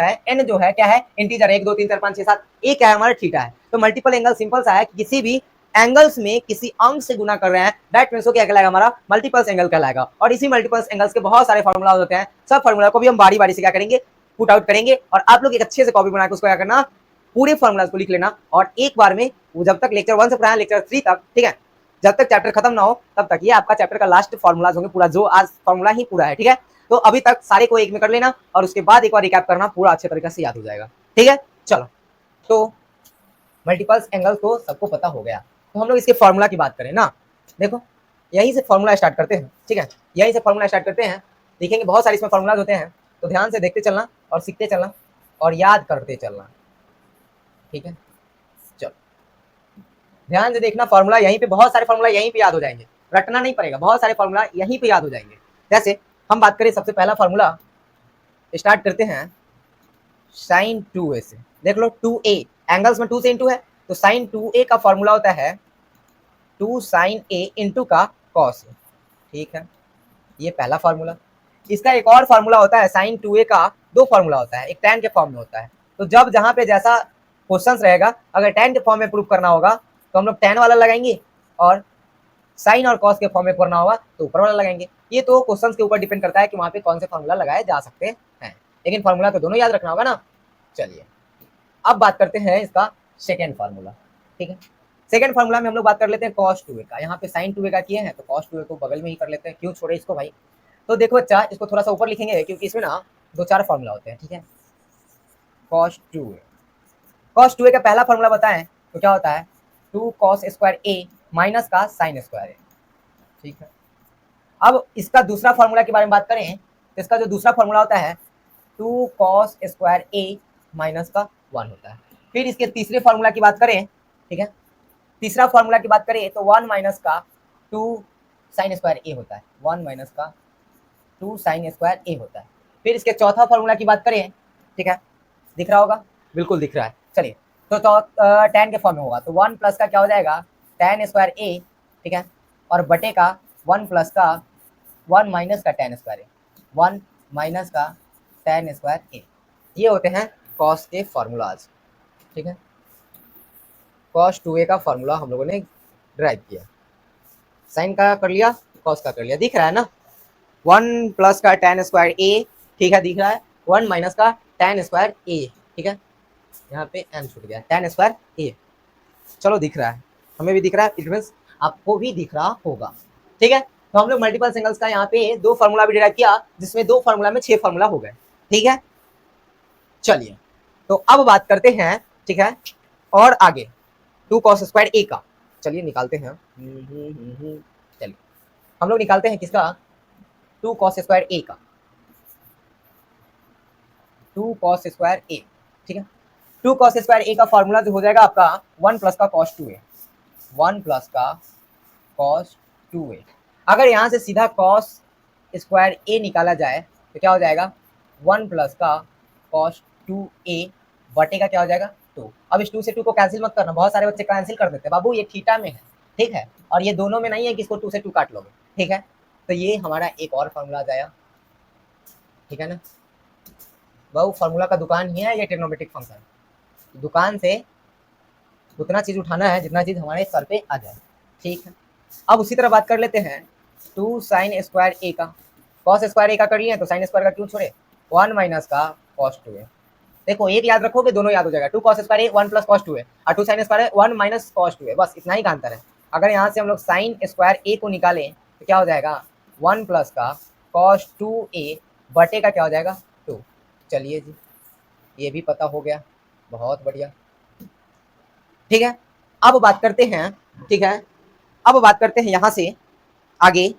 है क्या है, इंटीजर, 1 2 3 4 5 6 7, ए क्या है हमारा थीटा है। तो मल्टीपल एंगल सिंपल सा है कि किसी भी एंगल्स में किसी अंक से गुना कर रहे हैं, दैट मींस क्या कहलाएगा, हमारा मल्टीपल्स एंगल कहलाएगा। और इसी मल्टीपल्स एंगल्स के बहुत सारे फार्मूला होते हैं, सब फार्मूला को भी हम बारी बारी से क्या करेंगे, पुट आउट करेंगे, और आप लोग एक अच्छे से कॉपी बना के उसको क्या करना, पूरे फार्मूलाज को लिख लेना, और एक बार में वो जब तक लेक्चर 1 से पढ़ाया लेक्चर 3 तक, ठीक है, जब तक चैप्टर खत्म ना हो तब तक ये आपका चैप्टर का लास्ट फार्मूलाज होंगे पूरा, जो आज फार्मूला ही पूरा है। ठीक है, तो अभी तक सारे को एक में कर लेना, और उसके बाद एक बार रिकैप करना, पूरा अच्छे तरीके से याद हो जाएगा। ठीक है, चलो तो मल्टीपल्स एंगल्स को सबको पता हो गया, तो हम लोग इसके फार्मूला की बात करें ना, देखो यहीं से फार्मूला स्टार्ट करते हैं। ठीक है, यहीं से फार्मूला स्टार्ट करते हैं, देखेंगे बहुत सारे इसमें फार्मूलाज होते हैं, तो ध्यान से देखते चलना और सीखते चलना और याद करते चलना। ठीक है, चलो ध्यान से देखना, फार्मूला यहीं पे, बहुत सारे फार्मूला यहीं पे याद हो जाएंगे, रटना नहीं पड़ेगा, बहुत सारे फार्मूला यहीं पे याद हो जाएंगे। जैसे हम बात करें, सबसे पहला फार्मूला स्टार्ट करते हैं साइन 2a से। देख लो 2a, एंगल्स में 2 से इंटू है, तो साइन 2a का फार्मूला होता है 2 साइन a इंटू का कॉस a। ठीक है, ये पहला फार्मूला। इसका एक और फार्मूला होता है, साइन 2a का दो फार्मूला होता है, एक tan के फॉर्म में होता है। तो जब जहाँ पे जैसा क्वेश्चंस रहेगा, अगर tan के फॉर्म में प्रूव करना होगा तो हम लोग tan वाला लगाएंगे, और साइन और कॉस के फॉर्म में करना होगा तो ऊपर वाला लगाएंगे। ये तो क्वेश्चंस के ऊपर डिपेंड करता है कि वहाँ पे कौन से फार्मूला लगाए जा सकते हैं, लेकिन फार्मूला तो दोनों याद रखना होगा ना। चलिए अब बात करते हैं इसका सेकेंड फार्मूला। ठीक है, सेकेंड फार्मूला में हम लोग बात कर लेते हैं cos 2a का। यहाँ पे sin 2a का किए हैं, तो cos 2a को बगल में ही कर लेते हैं, क्यों छोड़े इसको भाई। तो देखो बच्चा, इसको थोड़ा सा ऊपर लिखेंगे क्योंकि इसमें ना 2-4 फार्मूला होते हैं। ठीक है, cos 2a का पहला फार्मूला बताएं तो क्या होता है, 2 cos स्क्वायर a माइनस का साइन स्क्वायर a। ठीक है, अब इसका दूसरा फार्मूला के बारे में बात करें तो इसका जो दूसरा फार्मूला होता है 2 cos स्क्वायर a माइनस का 1 होता है। फिर इसके तीसरे फार्मूला की बात करें, ठीक है, तीसरा फार्मूला की बात करें तो 1 माइनस का 2 साइन स्क्वायर a होता है, 1 माइनस का 2 साइन स्क्वायर a होता है। फिर इसके चौथा फार्मूला की बात करें, ठीक है, दिख रहा होगा, बिल्कुल दिख रहा है। चलिए तो tan के फॉर्म में होगा तो 1 प्लस का क्या हो जाएगा tan स्क्वायर ए, ठीक है, और बटे का 1 प्लस का 1 माइनस का tan स्क्वायर ए, 1 माइनस का tan स्क्वायर ए। ये होते हैं कॉस के फॉर्मूलाज, ठीक है। कॉस 2a का फॉर्मूला हम लोगों ने ड्राइव किया, साइन का कर लिया, कॉस का कर लिया, दिख रहा है ना। 1 प्लस का tan स्क्वायर ए, ठीक है, दिख रहा है। 1 माइनस का tan स्क्वायर ए, ठीक है, यहाँ पे n छूट गया, tan स्क्वायर ए, चलो दिख रहा है, हमें भी दिख रहा है, इट मींस आपको भी दिख रहा होगा, ठीक है। तो हम लोग मल्टीपल सिंगल्स का यहाँ पे 2 फार्मूला भी डिराइव किया, जिसमें 2 फार्मूला में 6 फार्मूला हो गए, ठीक है। चलिए तो अब बात करते हैं, ठीक है, और आगे 2 cos स्क्वायर ए का, चलिए निकालते हैं। चलिए हम लोग निकालते हैं किसका, 2 cos स्क्वायर ए का, 2 cos स्क्वायर ए, ठीक है। 2 cos स्क्वायर ए का फॉर्मूला जो हो जाएगा आपका 1 प्लस का cos 2a, 1 प्लस का cos 2a। अगर यहाँ से सीधा cos स्क्वायर ए निकाला जाए तो क्या हो जाएगा 1 प्लस का cos 2a बटे का क्या हो जाएगा 2। अब इस 2 से 2 को कैंसिल मत करना, बहुत सारे बच्चे कैंसिल कर देते हैं, बाबू ये थीटा में है, ठीक है, और ये दोनों में नहीं है कि इसको 2 से 2 काट लोगे, ठीक है। तो ये हमारा एक और फॉर्मूला आ जाएगा, ठीक है ना। बाबू फॉर्मूला का दुकान ही है ये ट्रिग्नोमेट्रिक फंक्शन, दुकान से उतना चीज उठाना है जितना चीज हमारे सर पे आ जाए, ठीक है। अब उसी तरह बात कर लेते हैं 2 साइन स्क्वायर ए का, कॉस स्क्वायर ए का कर लिए तो साइन स्क्वायर का क्यों छोड़े, 1 माइनस का कॉस 2a। देखो एक याद रखोगे दोनों याद हो जाएगा, 2 cos स्क्वायर ए 1 प्लस कॉस 2a और 2 sine square 1 minus cos 2a, बस इतना ही का अंतर है। अगर यहाँ से हम लोग साइन स्क्वायर ए को निकालें तो क्या हो जाएगा 1 प्लस का कॉस 2a बटे का क्या हो जाएगा 2। चलिए जी ये भी पता हो गया, बहुत बढ़िया, ठीक है। अब बात करते हैं, ठीक है, अब बात करते हैं यहाँ से आगे,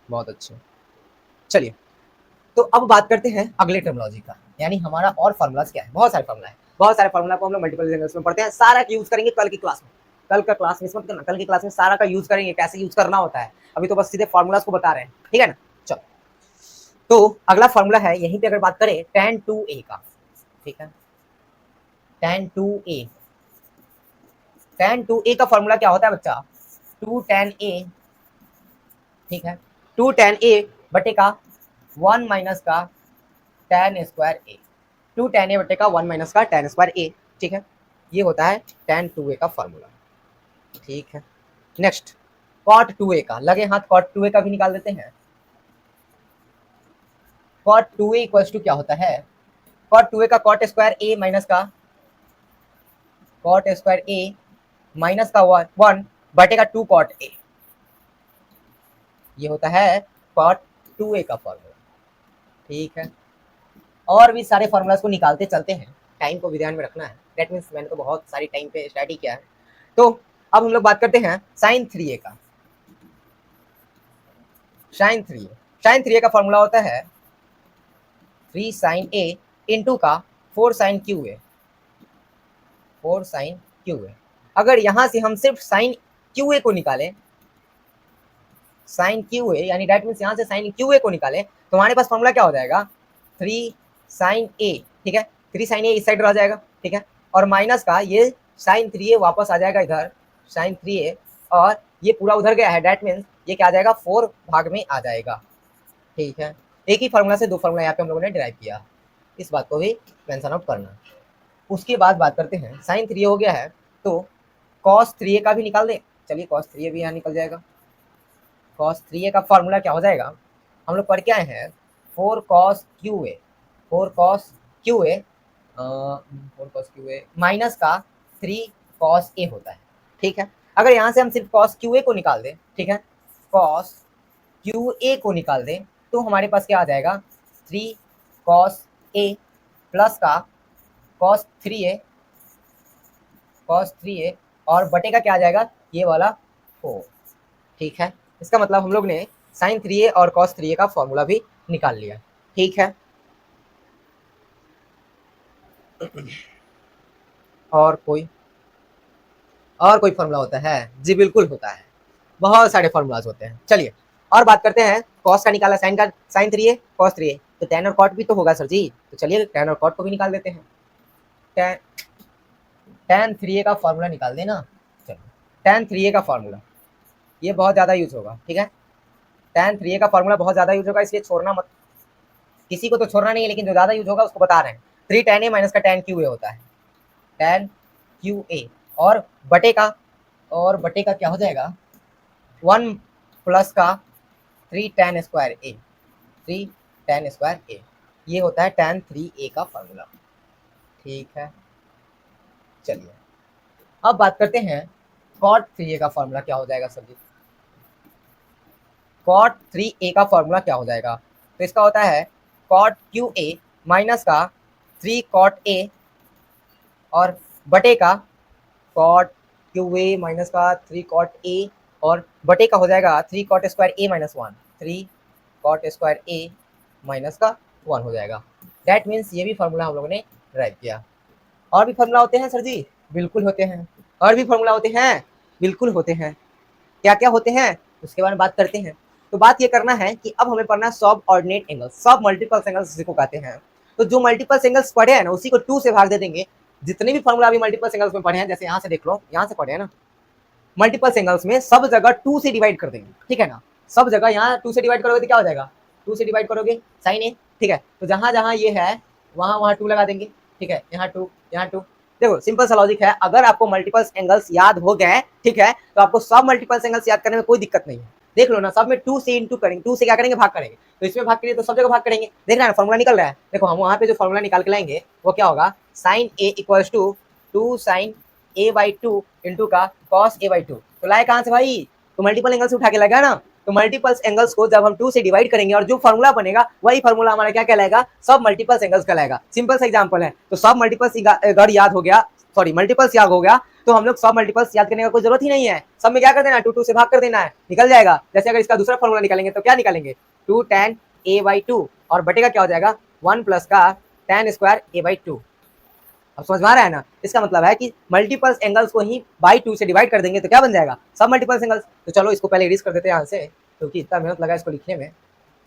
बहुत अच्छा। चलिए तो अब बात करते हैं अगले टर्मिनोलॉजी का, यानी हमारा और फार्मूलाज क्या है, बहुत सारे फार्मूला है, बहुत सारे फार्मूला को हम लोग मल्टीपल सिंगल्स में पढ़ते हैं, सारा का यूज करेंगे कल की क्लास में, कल का क्लास मिस मत करना, कल की क्लास में सारा का यूज करेंगे, कैसे यूज करना होता है, अभी तो बस सीधे फार्मूलाज को बता रहे हैं, ठीक है ना। चलो तो अगला फार्मूला है यहीं पे, अगर बात करें tan 2a का, ठीक है, tan 2a, tan 2a का फॉर्मूला क्या होता है बच्चा 2 tan a, ठीक है, 2 tan a बटे का 1 माइनस का tan square a, 2 tan a बटे का 1 माइनस का tan स्क्वायर a, ठीक है, ये होता है tan 2a का फॉर्मूला, ठीक है। नेक्स्ट cot 2a का, लगे हाथ cot 2a का भी निकाल देते हैं। cot 2a इक्वल्स टू क्या होता है, cot 2a का cot स्क्वायर a माइनस का cot स्क्वायर a माइनस का 1 बटे का 2 cot a, ये होता है cot 2a का फॉर्मूला, ठीक है। और भी सारे फॉर्मूलाज को निकालते चलते हैं, टाइम को भी ध्यान में रखना है, दैट मीन्स मैंने तो बहुत सारी टाइम पे स्टडी किया है। तो अब हम लोग बात करते हैं साइन 3a का, साइन 3a का फॉर्मूला होता है 3 साइन a इंटू का 4 साइन QA, 4 साइन QA। अगर यहाँ से हम सिर्फ साइन QA को निकालें, साइन QA यानी दैट मीन्स यहाँ से साइन QA को निकालें तो हमारे पास फॉर्मूला क्या हो जाएगा 3 साइन A, ठीक है, 3 साइन A इस साइड रह जाएगा, ठीक है, और माइनस का ये साइन 3A वापस आ जाएगा इधर, साइन 3A, और ये पूरा उधर गया है, दैट मीन्स ये क्या आ जाएगा 4 भाग में आ जाएगा, ठीक है। एक ही फार्मूला से 2 फार्मूला यहाँ पे हम लोगों ने डिराइव किया, इस बात को भी मेंशन आउट करना। उसके बाद बात करते हैं साइन 3A हो गया है तो कॉस 3A का भी निकाल दें, चलिए कॉस 3A भी यहाँ निकल जाएगा। cos 3a का फॉर्मूला क्या हो जाएगा, हम लोग पढ़ के आए हैं 4 cos QA, 4 cos QA minus का 3 cos A होता है, ठीक है। अगर यहाँ से हम सिर्फ cos QA को निकाल दें, ठीक है, cos QA को निकाल दें तो हमारे पास क्या आ जाएगा 3 cos A प्लस का cos 3A और बटे का क्या आ जाएगा ये वाला 4, ठीक है। इसका मतलब हम लोग ने साइन 3a और cos 3a का फॉर्मूला भी निकाल लिया, ठीक है। और कोई फॉर्मूला होता है, जी बिल्कुल होता है, बहुत सारे फॉर्मूलाज होते हैं। चलिए और बात करते हैं, cos का निकाला साइन 3a cos 3a, तो tan और cot भी तो होगा सर जी, तो चलिए tan और cot को भी निकाल देते हैं। tan 3a का फॉर्मूला निकाल देना। चलो tan 3a का फॉर्मूला ये बहुत ज़्यादा यूज होगा, ठीक है। tan 3a का फॉर्मूला बहुत ज़्यादा यूज होगा, इसलिए छोड़ना मत, किसी को तो छोड़ना नहीं है, लेकिन जो ज़्यादा यूज होगा उसको बता रहे हैं। 3 tan a माइनस का tan qa होता है, tan qa, और बटे का क्या हो जाएगा 1 प्लस का 3 tan square a, 3 tan square a, ये होता है tan 3a का फॉर्मूला, ठीक है। चलिए अब बात करते हैं cot 3a का फॉर्मूला क्या हो जाएगा सर जी। cot 3a का फॉर्मूला क्या हो जाएगा, तो इसका होता है cot qa माइनस का 3 cot a और बटे का cot qa माइनस का 3 cot a और बटे का हो जाएगा 3 cot square a minus 1, 3 cot square a minus का 1 हो जाएगा। दैट मीन्स ये भी फॉर्मूला हम लोगों ने ड्राइव किया। और भी फॉर्मूला होते हैं सर जी, बिल्कुल होते हैं। और भी फॉर्मूला होते हैं, बिल्कुल होते हैं। क्या क्या होते हैं उसके बारे में बात करते हैं। तो बात ये करना है कि अब हमें पढ़ना सब ऑर्डिनेट एंगल, सब मल्टीपल एंगल्स जिसको कहते हैं। तो जो मल्टीपल एंगल्स पढ़े हैं ना उसी को 2 से भाग दे देंगे। जितने भी फॉर्मूला अभी मल्टीपल एंगल्स में पढ़े हैं, जैसे यहाँ से देख लो, यहाँ से पढ़े हैं ना, मल्टीपल एंगल्स में सब जगह 2 से डिवाइड कर देंगे, ठीक है ना। सब जगह यहाँ 2 से डिवाइड करोगे तो क्या हो जाएगा, 2 से डिवाइड करोगे साइन ए, ठीक है। तो जहाँ जहाँ ये है वहाँ 2 लगा देंगे, ठीक है। यहाँ 2, यहाँ 2। देखो सिंपल सा लॉजिक है, अगर आपको मल्टीपल एंगल्स याद हो गए, ठीक है, तो आपको सब मल्टीपल एंगल्स याद करने में कोई दिक्कत नहीं है। देख लो ना, सब में 2 से इंटू करेंगे, 2 से क्या करेंगे, भाग करेंगे। तो इसमें भाग करिए तो सब जगह भाग करेंगे। देख रहे हैं फॉर्मूला निकल रहा है। देखो हम वहाँ पे जो फॉर्मूला निकाल के लाएंगे वो क्या होगा, साइन ए इक्वल्स टू 2 साइन a/2 इंटू का cos a/2। तो लाए कहाँ से भाई, तो मल्टीपल एंगल से उठा के लगा ना। तो मल्टीपल एंगल्स को जब हम 2 से डिवाइड करेंगे और जो फॉर्मूला बनेगा वही फॉर्मूला हमारा क्या कहलाएगा, सब मल्टीपल एंगल्स कहलाएगा। सिंपल सा एग्जांपल है। तो सब मल्टीपल्स अगर याद हो गया, सॉरी मल्टीपल्स याद हो गया, तो हम लोग सब मल्टीपल्स याद करने का कोई जरूरत ही नहीं है। सब में क्या कर देना है, 2 से भाग कर देना है, निकल जाएगा। जैसे अगर इसका दूसरा फॉर्मूला निकालेंगे तो क्या निकालेंगे, 2 tan a/2 और बटे का क्या हो जाएगा 1 प्लस का tan स्क्वायर a/2। अब समझ में आ रहा है ना। इसका मतलब है कि मल्टीपल एंगल्स को ही बाई 2 से डिवाइड कर देंगे तो क्या बन जाएगा, सब मल्टीपल एंगल्स। तो चलो इसको पहले इरेज कर देते हैं यहाँ से, क्योंकि इतना मेहनत लगा इसको लिखने में,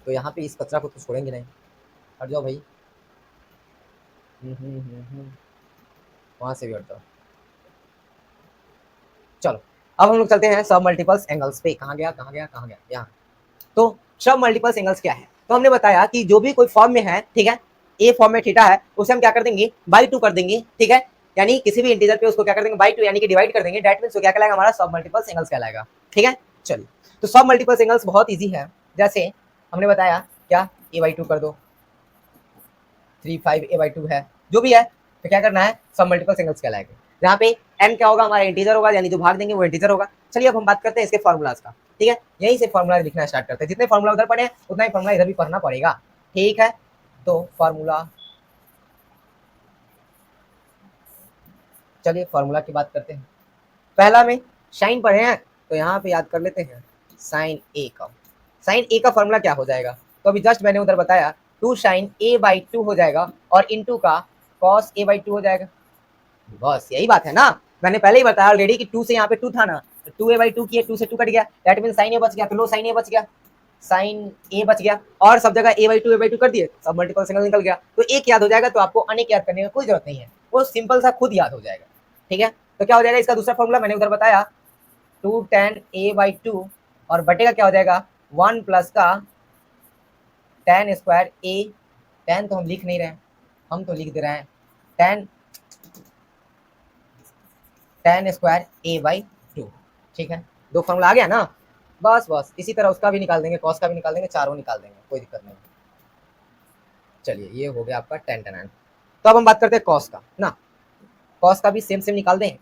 तो यहाँ पे इस कचरा को तो छोड़ेंगे नहीं। हट जाओ भाई, वहाँ से भी हट जाओ। चलो अब हम लोग चलते हैं सब मल्टीपल एंगल्स पे। कहाँ गया, यहाँ। तो सब मल्टीपल एंगल्स क्या है, तो हमने बताया कि जो भी कोई फॉर्म में है, ठीक है, ए फॉर्म में थीटा है, उसे हम क्या कर देंगे बाई 2 कर देंगे, ठीक है। यानी किसी भी इंटीजर पे उसको क्या कर देंगे बाई 2 यानी कि डिवाइड कर देंगे। दैट मींस वो क्या कहलाएगा, हमारा सब मल्टीपल एंगल्स कहलाएगा, ठीक है। चलिए तो सब मल्टीपल एंगल्स बहुत इजी है। जैसे हमने बताया क्या, a/2 कर दो, 3 5 a/2 है, जो भी है, तो क्या करना है, सब मल्टीपल एंगल्स कहलाएगा। जहाँ पे m क्या होगा, हमारा इंटीजर होगा, यानी जो भाग देंगे वो इंटीजर होगा। चलिए अब हम बात करते हैं इसके फॉर्मूलाज का, ठीक है। यहीं से फॉर्मूला लिखना स्टार्ट करते हैं। जितने फॉर्मूला उधर पढ़े उतना ही फॉर्मूला इधर भी पढ़ना पड़ेगा, ठीक है। तो फॉर्मूला, चलिए फॉर्मूला की बात करते हैं। पहला में साइन पढ़े हैं तो यहाँ पे याद कर लेते हैं साइन ए का। साइन ए का फॉर्मूला क्या हो जाएगा, तो अभी जस्ट मैंने उधर बताया 2 साइन a/2 हो जाएगा और इंटू का cos a/2 हो जाएगा। बस यही बात है ना, मैंने पहले ही बताया ऑलरेडी कि 2 से यहाँ पे 2 था ना, तो 2a/2 किए, 2 से 2 कट गया, दैट मीन साइन ए बच गया। तो लो साइन ए बच गया, साइन ए बच गया, और सब जगह a/2 कर दिए, सब मल्टीपल एंगल निकल गया। तो एक याद हो जाएगा, तो आपको अनेक याद करने की कोई जरूरत नहीं है, वो सिंपल सा खुद याद हो जाएगा, ठीक है। तो क्या हो जाएगा इसका दूसरा फॉर्मूला मैंने उधर बताया 2 tan a/2 और बटे का क्या हो जाएगा 1 प्लस का tan स्क्वायर a। tan तो हम लिख नहीं रहे हैं, हम तो लिख दे रहे हैं tan स्क्वायर a/2, ठीक है। 2 फॉर्मूला आ गया ना, बस इसी तरह उसका भी निकाल देंगे, कॉस का भी निकाल देंगे, चारों निकाल देंगे, कोई दिक्कत नहीं। चलिए ये हो गया आपका tan tan। तो अब हम बात करते हैं कॉस का ना। कॉस का भी सेम निकाल दें,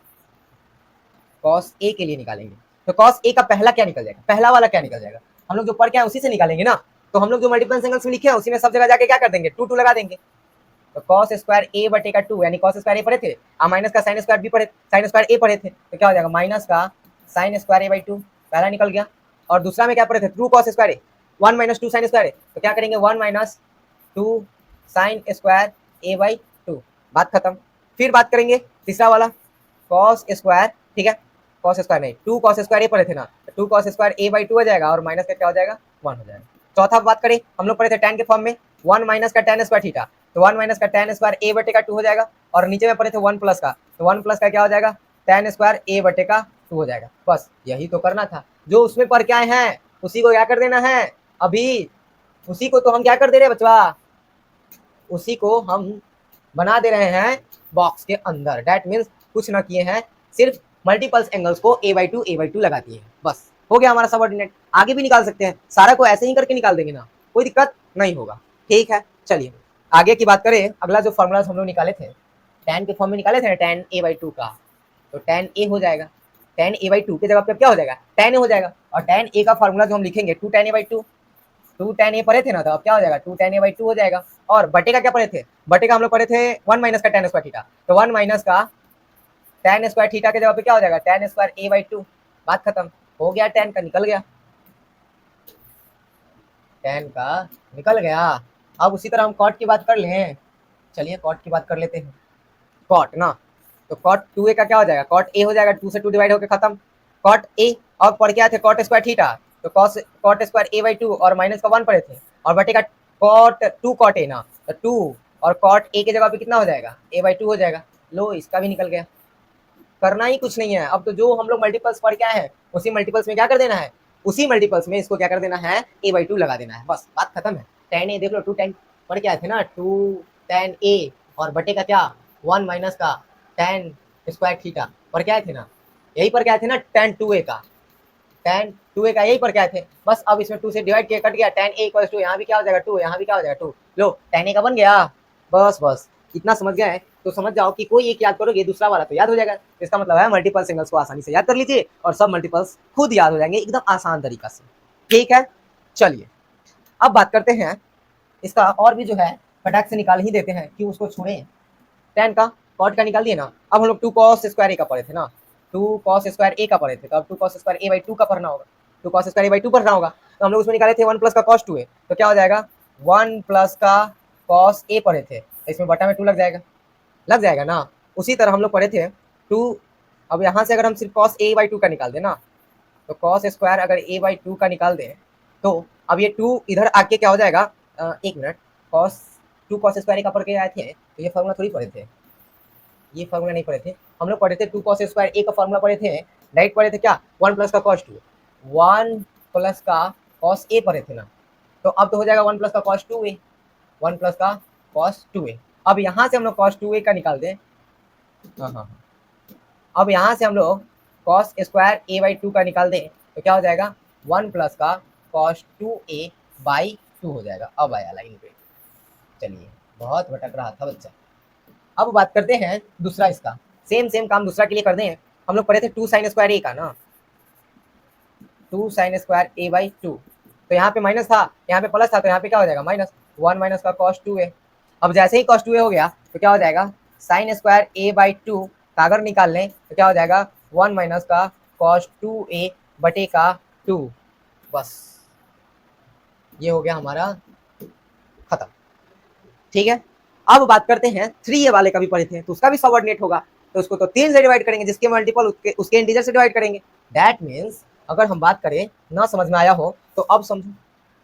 कॉस ए के लिए निकालेंगे। तो कॉस ए का पहला क्या निकल जाएगा, पहला वाला क्या निकल जाएगा, हम लोग जो पढ़ के आए उसी से निकालेंगे ना। तो हम लोग जो मल्टीपल एंगल्स में लिखे हैं उसी में सब जगह जाके क्या कर देंगे 2 लगा देंगे। तो cos स्क्वायर a बटे का 2 यानी cos स्क्वायर a पढ़े थे, और माइनस का साइन स्क्वायर b पढ़े, साइन स्क्वायर a पढ़े थे, तो क्या हो जाएगा माइनस का साइन स्क्वायर a/2, पहला निकल गया। और दूसरा में क्या पढ़े थे, 2 cos square a, 1 minus 2 sine square a, तो क्या करेंगे 1 माइनस 2 साइन स्क्वायर a/2, बात खत्म। फिर बात करेंगे तीसरा वाला cos स्क्वायर, ठीक है, cos स्क्वायर नहीं 2 cos स्क्वायर a पढ़े थे ना, 2 cos स्क्वायर a/2 हो जाएगा और माइनस का क्या हो जाएगा 1 हो जाएगा। चौथा बात करें, हम लोग पढ़े थे tan के फॉर्म में 1 माइनस का tan स्क्वायर थीटा, तो 1 माइनस का tan स्क्वायर a बटे का 2 हो जाएगा, और नीचे में पढ़े थे 1 प्लस का, तो 1 प्लस का क्या हो जाएगा tan स्क्वायर a बटे का 2 हो जाएगा। बस यही तो करना था, जो उसमें पढ़ के आए हैं उसी को क्या कर देना है, अभी उसी को तो हम क्या कर दे रहे हैं बचवा, उसी को हम बना दे रहे हैं बॉक्स के अंदर। डेट मीन्स कुछ ना किए हैं, सिर्फ मल्टीपल्स एंगल्स को a/2 लगा दिए हैं, बस हो गया हमारा सबऑर्डिनेट। आगे भी निकाल सकते हैं, सारा को ऐसे ही करके निकाल देंगे ना, कोई दिक्कत नहीं होगा। ठीक है, चलिए आगे की बात करें। अगला जो फॉर्मूलाज हम लोग निकाले थे, tan के फॉर्म में निकाले थे ना, tan a/2 का, तो tan a हो जाएगा, tan a/2 की जगह पे क्या हो जाएगा, tan a हो जाएगा। और tan a का फॉर्मूला जो हम लिखेंगे 2 tan a/2, 2 tan a पढ़े थे ना, तो अब क्या हो जाएगा 2 tan a/2 हो जाएगा। और बटे का क्या पढ़े थे, बटे का हम लोग पढ़े थे 1 माइनस का tan स्क्वायर थीटा, तो 1 माइनस का tan स्क्वायर थीटा के जगह पे क्या हो जाएगा tan स्क्वायर a/2, बात खत्म हो गया, tan का निकल गया, tan का निकल गया। अब उसी तरह हम cot की बात कर लें, चलिए cot की बात कर लेते हैं। cot ना, तो cot 2a का क्या हो जाएगा, cot a हो जाएगा, 2 से 2 डिवाइड होकर खत्म, cot a। अब पढ़ के आए थे cot स्क्वायर थीटा, तो cot स्क्वायर a/2 और माइनस का 1 पढ़े थे, और बटे का cot 2 cot a ना, तो 2 और cot a के जगह पे कितना हो जाएगा a/2 हो जाएगा। लो इसका भी निकल गया, करना ही कुछ नहीं है। अब तो जो हम लोग मल्टीपल्स पढ़ के आए हैं उसी मल्टीपल्स में क्या कर देना है, उसी मल्टीपल्स में इसको क्या कर देना है a/2 लगा देना है, बस बात खत्म है। tan a देख लो, 2 tan पढ़ के आए थे ना, 2 tan a और बटे का क्या 1 माइनस का tan स्क्वायर थीटा पढ़ के आए थे ना, यही पढ़ के आए थे ना tan 2a का, tan 2a का यही पढ़ के आए थे। बस अब इसमें 2 से डिवाइड किया, कट गया, tan a इक्वल्स टू यहाँ भी क्या हो जाएगा 2, यहाँ भी क्या हो जाएगा 2, लो tan a का बन गया। बस बस इतना समझ गया है तो समझ जाओ कि कोई एक याद करोगे दूसरा वाला तो याद हो जाएगा। इसका मतलब है मल्टीपल सिंगल्स को आसानी से याद कर लीजिए और सब मल्टीपल्स खुद याद हो जाएंगे एकदम आसान तरीका से। ठीक है, चलिए अब बात करते हैं इसका, और भी जो है फटाक से निकाल ही देते हैं कि उसको छोड़े। tan का cot का निकाल दिए ना, अब हम लोग 2 cos स्क्वायर a का पढ़े थे ना, 2 cos स्क्वायर a का पढ़े थे, तो अब 2 cos स्क्वायर a/2 का पढ़ना होगा, 2 cos स्क्वायर a/2 पढ़ना होगा। तो हम लोग उसमें निकाले थे 1 प्लस का cos 2a, तो क्या हो जाएगा 1 प्लस का cos a पढ़े थे, इसमें बटा में 2 लग जाएगा ना। उसी तरह हम लोग पढ़े थे 2, अब यहाँ से अगर हम सिर्फ cos a/2 का निकाल दें ना, तो cos स्क्वायर अगर a/2 का निकाल दें, तो अब ये 2 इधर आके क्या हो जाएगा, एक minute, two cos square a का पढ़ के आए थे, तो ये फॉर्मूला थोड़ी पढ़े थे, ये फॉर्मूला नहीं पढ़े थे हम लोग, पढ़े थे 2 cos स्क्वायर a का फॉर्मूला पढ़े थे, डायरेक्ट पढ़े थे क्या 1 प्लस का cos 2, 1 प्लस का cos a पढ़े थे ना, तो अब तो हो जाएगा 1 प्लस का cos 2a, 1 प्लस का cos 2a। अब यहाँ से हम लोग cos 2a का निकाल दें, हाँ, अब यहाँ से हम लोग cos स्क्वायर a/2 का निकाल दें, तो क्या हो जाएगा 1 प्लस का cos 2a/2 हो जाएगा। अब आया लाइन पे, चलिए बहुत भटक रहा था बच्चा। अब बात करते हैं दूसरा, इसका सेम काम दूसरा के लिए कर दें। हम लोग पढ़े थे 2 sin स्क्वायर a का ना, 2 sin स्क्वायर a/2, तो यहाँ पे माइनस था, यहाँ पे प्लस था, तो यहाँ पे क्या हो जाएगा माइनस, 1 माइनस का cos 2a। अब जैसे ही cos 2a हो गया तो क्या हो जाएगा sin स्क्वायर a/2 का अगर निकाल लें तो क्या हो जाएगा 1 माइनस का cos 2a बटे का 2, बस ये हो गया हमारा खत्म। ठीक है, अब बात करते हैं 3a वाले का भी पढ़े थे, तो उसका भी सबऑर्डिनेट होगा, तो उसको तो 3 से डिवाइड करेंगे, जिसके मल्टीपल उसके इंटीजर से डिवाइड करेंगे। दैट मीन्स अगर हम बात करें ना समझ में आया हो तो अब समझो,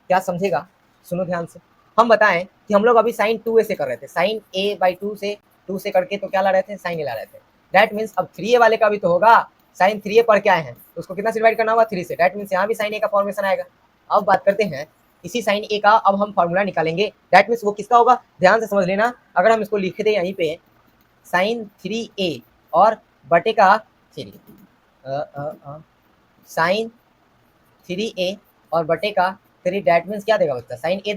क्या समझेगा, सुनो ध्यान से। हम बताएं कि हम लोग अभी साइन 2a से कर रहे थे, साइन a/2 से 2 से करके तो क्या ला रहे थे, साइन a ला रहे थे। दैट मीन्स अब 3a वाले का भी तो होगा, साइन 3a पढ़ के आए हैं तो उसको कितना से डिवाइड करना होगा 3 से, दैट मीन्स यहाँ भी साइन a का फॉर्मेशन आएगा। अब बात करते हैं इसी साइन a का, अब हम फॉर्मूला निकालेंगे, दैट मीन्स वो किसका होगा, ध्यान से समझ लेना। अगर हम इसको लिख दें यहीं पे साइन 3a और बटे का 3, साइन 3a और बटे का 3, दैट मीन्स क्या देगा बच्चा, साइन a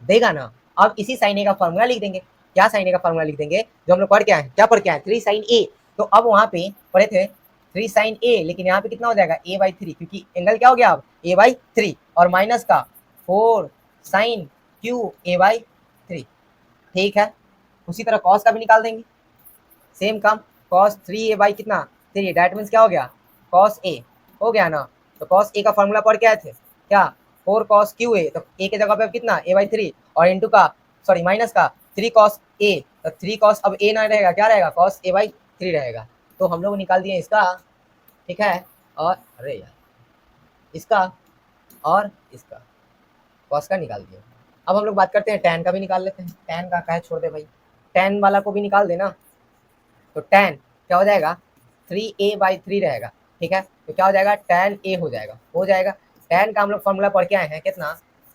देगा ना। अब इसी साइन a का फॉर्मूला लिख देंगे, क्या साइन a का फॉर्मूला लिख देंगे जो हम लोग पढ़ के आए हैं, क्या पढ़ के आए 3 साइन a, तो अब वहाँ पे पढ़े थे 3 साइन a, लेकिन यहाँ पे कितना हो जाएगा a/3, क्योंकि एंगल क्या हो गया अब a/3, और माइनस का 4 साइन क्यू a/3। ठीक है, उसी तरह कॉस का भी निकाल देंगे, सेम काम, कॉस 3a कितना 3, दैट मीन्स क्या हो गया कॉस a हो गया ना। तो कॉस a का फॉर्मूला पढ़ के आए थे क्या 4 cos QA, तो a के जगह पे अब कितना a/3 और इंटू का सॉरी माइनस का 3 cos a, तो 3 cos अब a ना रहेगा, क्या रहेगा cos a/3 रहेगा। तो हम लोग निकाल दिए इसका, ठीक है, और अरे यार इसका और इसका cos का निकाल दिए। अब हम लोग बात करते हैं tan का भी निकाल लेते हैं। tan का कहे छोड़ दे भाई, tan वाला को भी निकाल देना। तो tan क्या हो जाएगा 3a/3 रहेगा, ठीक है। तो क्या हो जाएगा tan a हो जाएगा। tan का हम लोग फॉर्मूला पढ़ के आए हैं कितना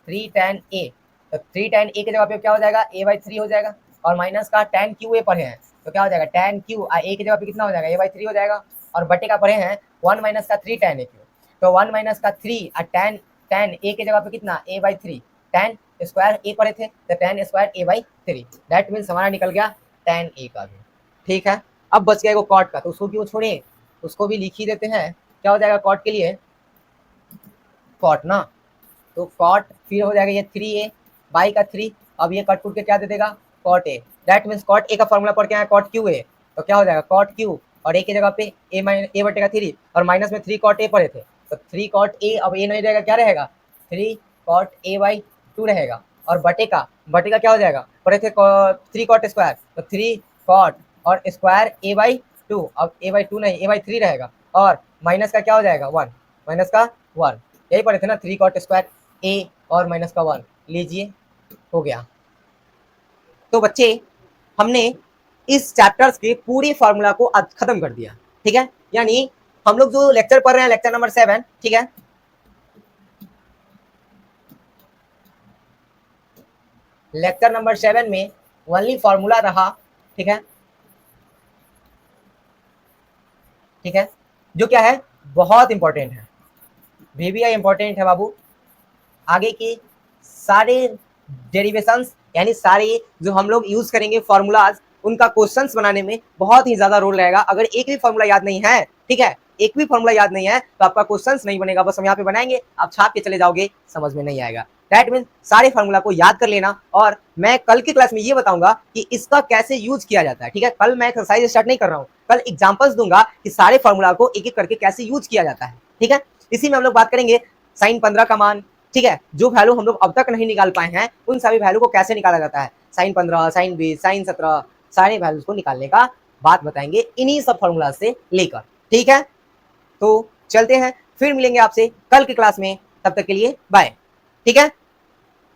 3 tan a। तो 3 tan a के जगह पे क्या हो जाएगा a/3 हो जाएगा, और माइनस का tan q a पढ़े हैं तो क्या हो जाएगा tan q a के जगह पे कितना हो जाएगा a/3 हो जाएगा, और बटे का पढ़े हैं 1 माइनस का 3 tan a क्यू। तो 1 माइनस का 3 tan a के जगह पे कितना a/3, tan स्क्वायर a पढ़े थे तो tan square a/3, that means हमारा निकल गया tan a का भी, ठीक है। अब बच गया कॉट का, तो उसको क्यों छोड़े, उसको भी लिख ही देते हैं। क्या हो जाएगा कॉट के लिए कॉट ना, तो कॉट फिर हो जाएगा ये 3a बाई का 3, अब ये कट कुट के क्या दे देगा cot a, that means cot a का फॉर्मूला पढ़ के आया कॉट q a, तो क्या हो जाएगा कॉट q और a की जगह पे a बटे का 3 और माइनस में 3 कॉट a पढ़े थे, तो 3 कॉट a अब a नहीं रहेगा, क्या रहेगा 3 कॉट a/2 रहेगा, और बटे का क्या हो जाएगा पढ़े थे 3 कॉट स्क्वायर, तो 3 कॉट और स्क्वायर a/2, अब a/2 नहीं a/3 रहेगा, और माइनस का क्या हो जाएगा 1, माइनस का 1, यही पढ़े थे ना 3 कॉट स्क्वायर a और माइनस का 1, लीजिए हो गया। तो बच्चे हमने इस चैप्टर्स के पूरे फार्मूला को खत्म कर दिया, ठीक है। यानी हम लोग जो लेक्चर पढ़ रहे हैं लेक्चर नंबर 7, ठीक है, लेक्चर नंबर 7 में ओनली फार्मूला रहा, ठीक है, ठीक है, जो क्या है बहुत इंपॉर्टेंट है, VBI इंपॉर्टेंट है बाबू। आगे के सारे डेरिवेशंस यानी सारे जो हम लोग यूज करेंगे फार्मूलाज, उनका क्वेश्चंस बनाने में बहुत ही ज्यादा रोल रहेगा। अगर एक भी फार्मूला याद नहीं है, ठीक है, एक भी फार्मूला याद नहीं है तो आपका क्वेश्चंस नहीं बनेगा, बस हम यहाँ पे बनाएंगे, आप छाप के चले जाओगे, समझ में नहीं आएगा। दैट मीन सारे फार्मूला को याद कर लेना, और मैं कल की क्लास में ये बताऊंगा कि इसका कैसे यूज किया जाता है, ठीक है। कल मैं एक्सरसाइज स्टार्ट नहीं कर रहा हूँ, कल एग्जाम्पल्स दूंगा कि सारे फार्मूला को एक एक करके कैसे यूज किया जाता है, ठीक है। इसी में हम लोग बात करेंगे sin 15 का मान, ठीक है, जो वैल्यू हम लोग अब तक नहीं निकाल पाए हैं उन सभी वैल्यू को कैसे निकाला जाता है, sin 15, sin 20, sin 17, सारे वैल्यूज को निकालने का बात बताएंगे इन्हीं सब फॉर्मूला से लेकर, ठीक है। तो चलते हैं, फिर मिलेंगे आपसे कल की क्लास में, तब तक के लिए बाय, ठीक है।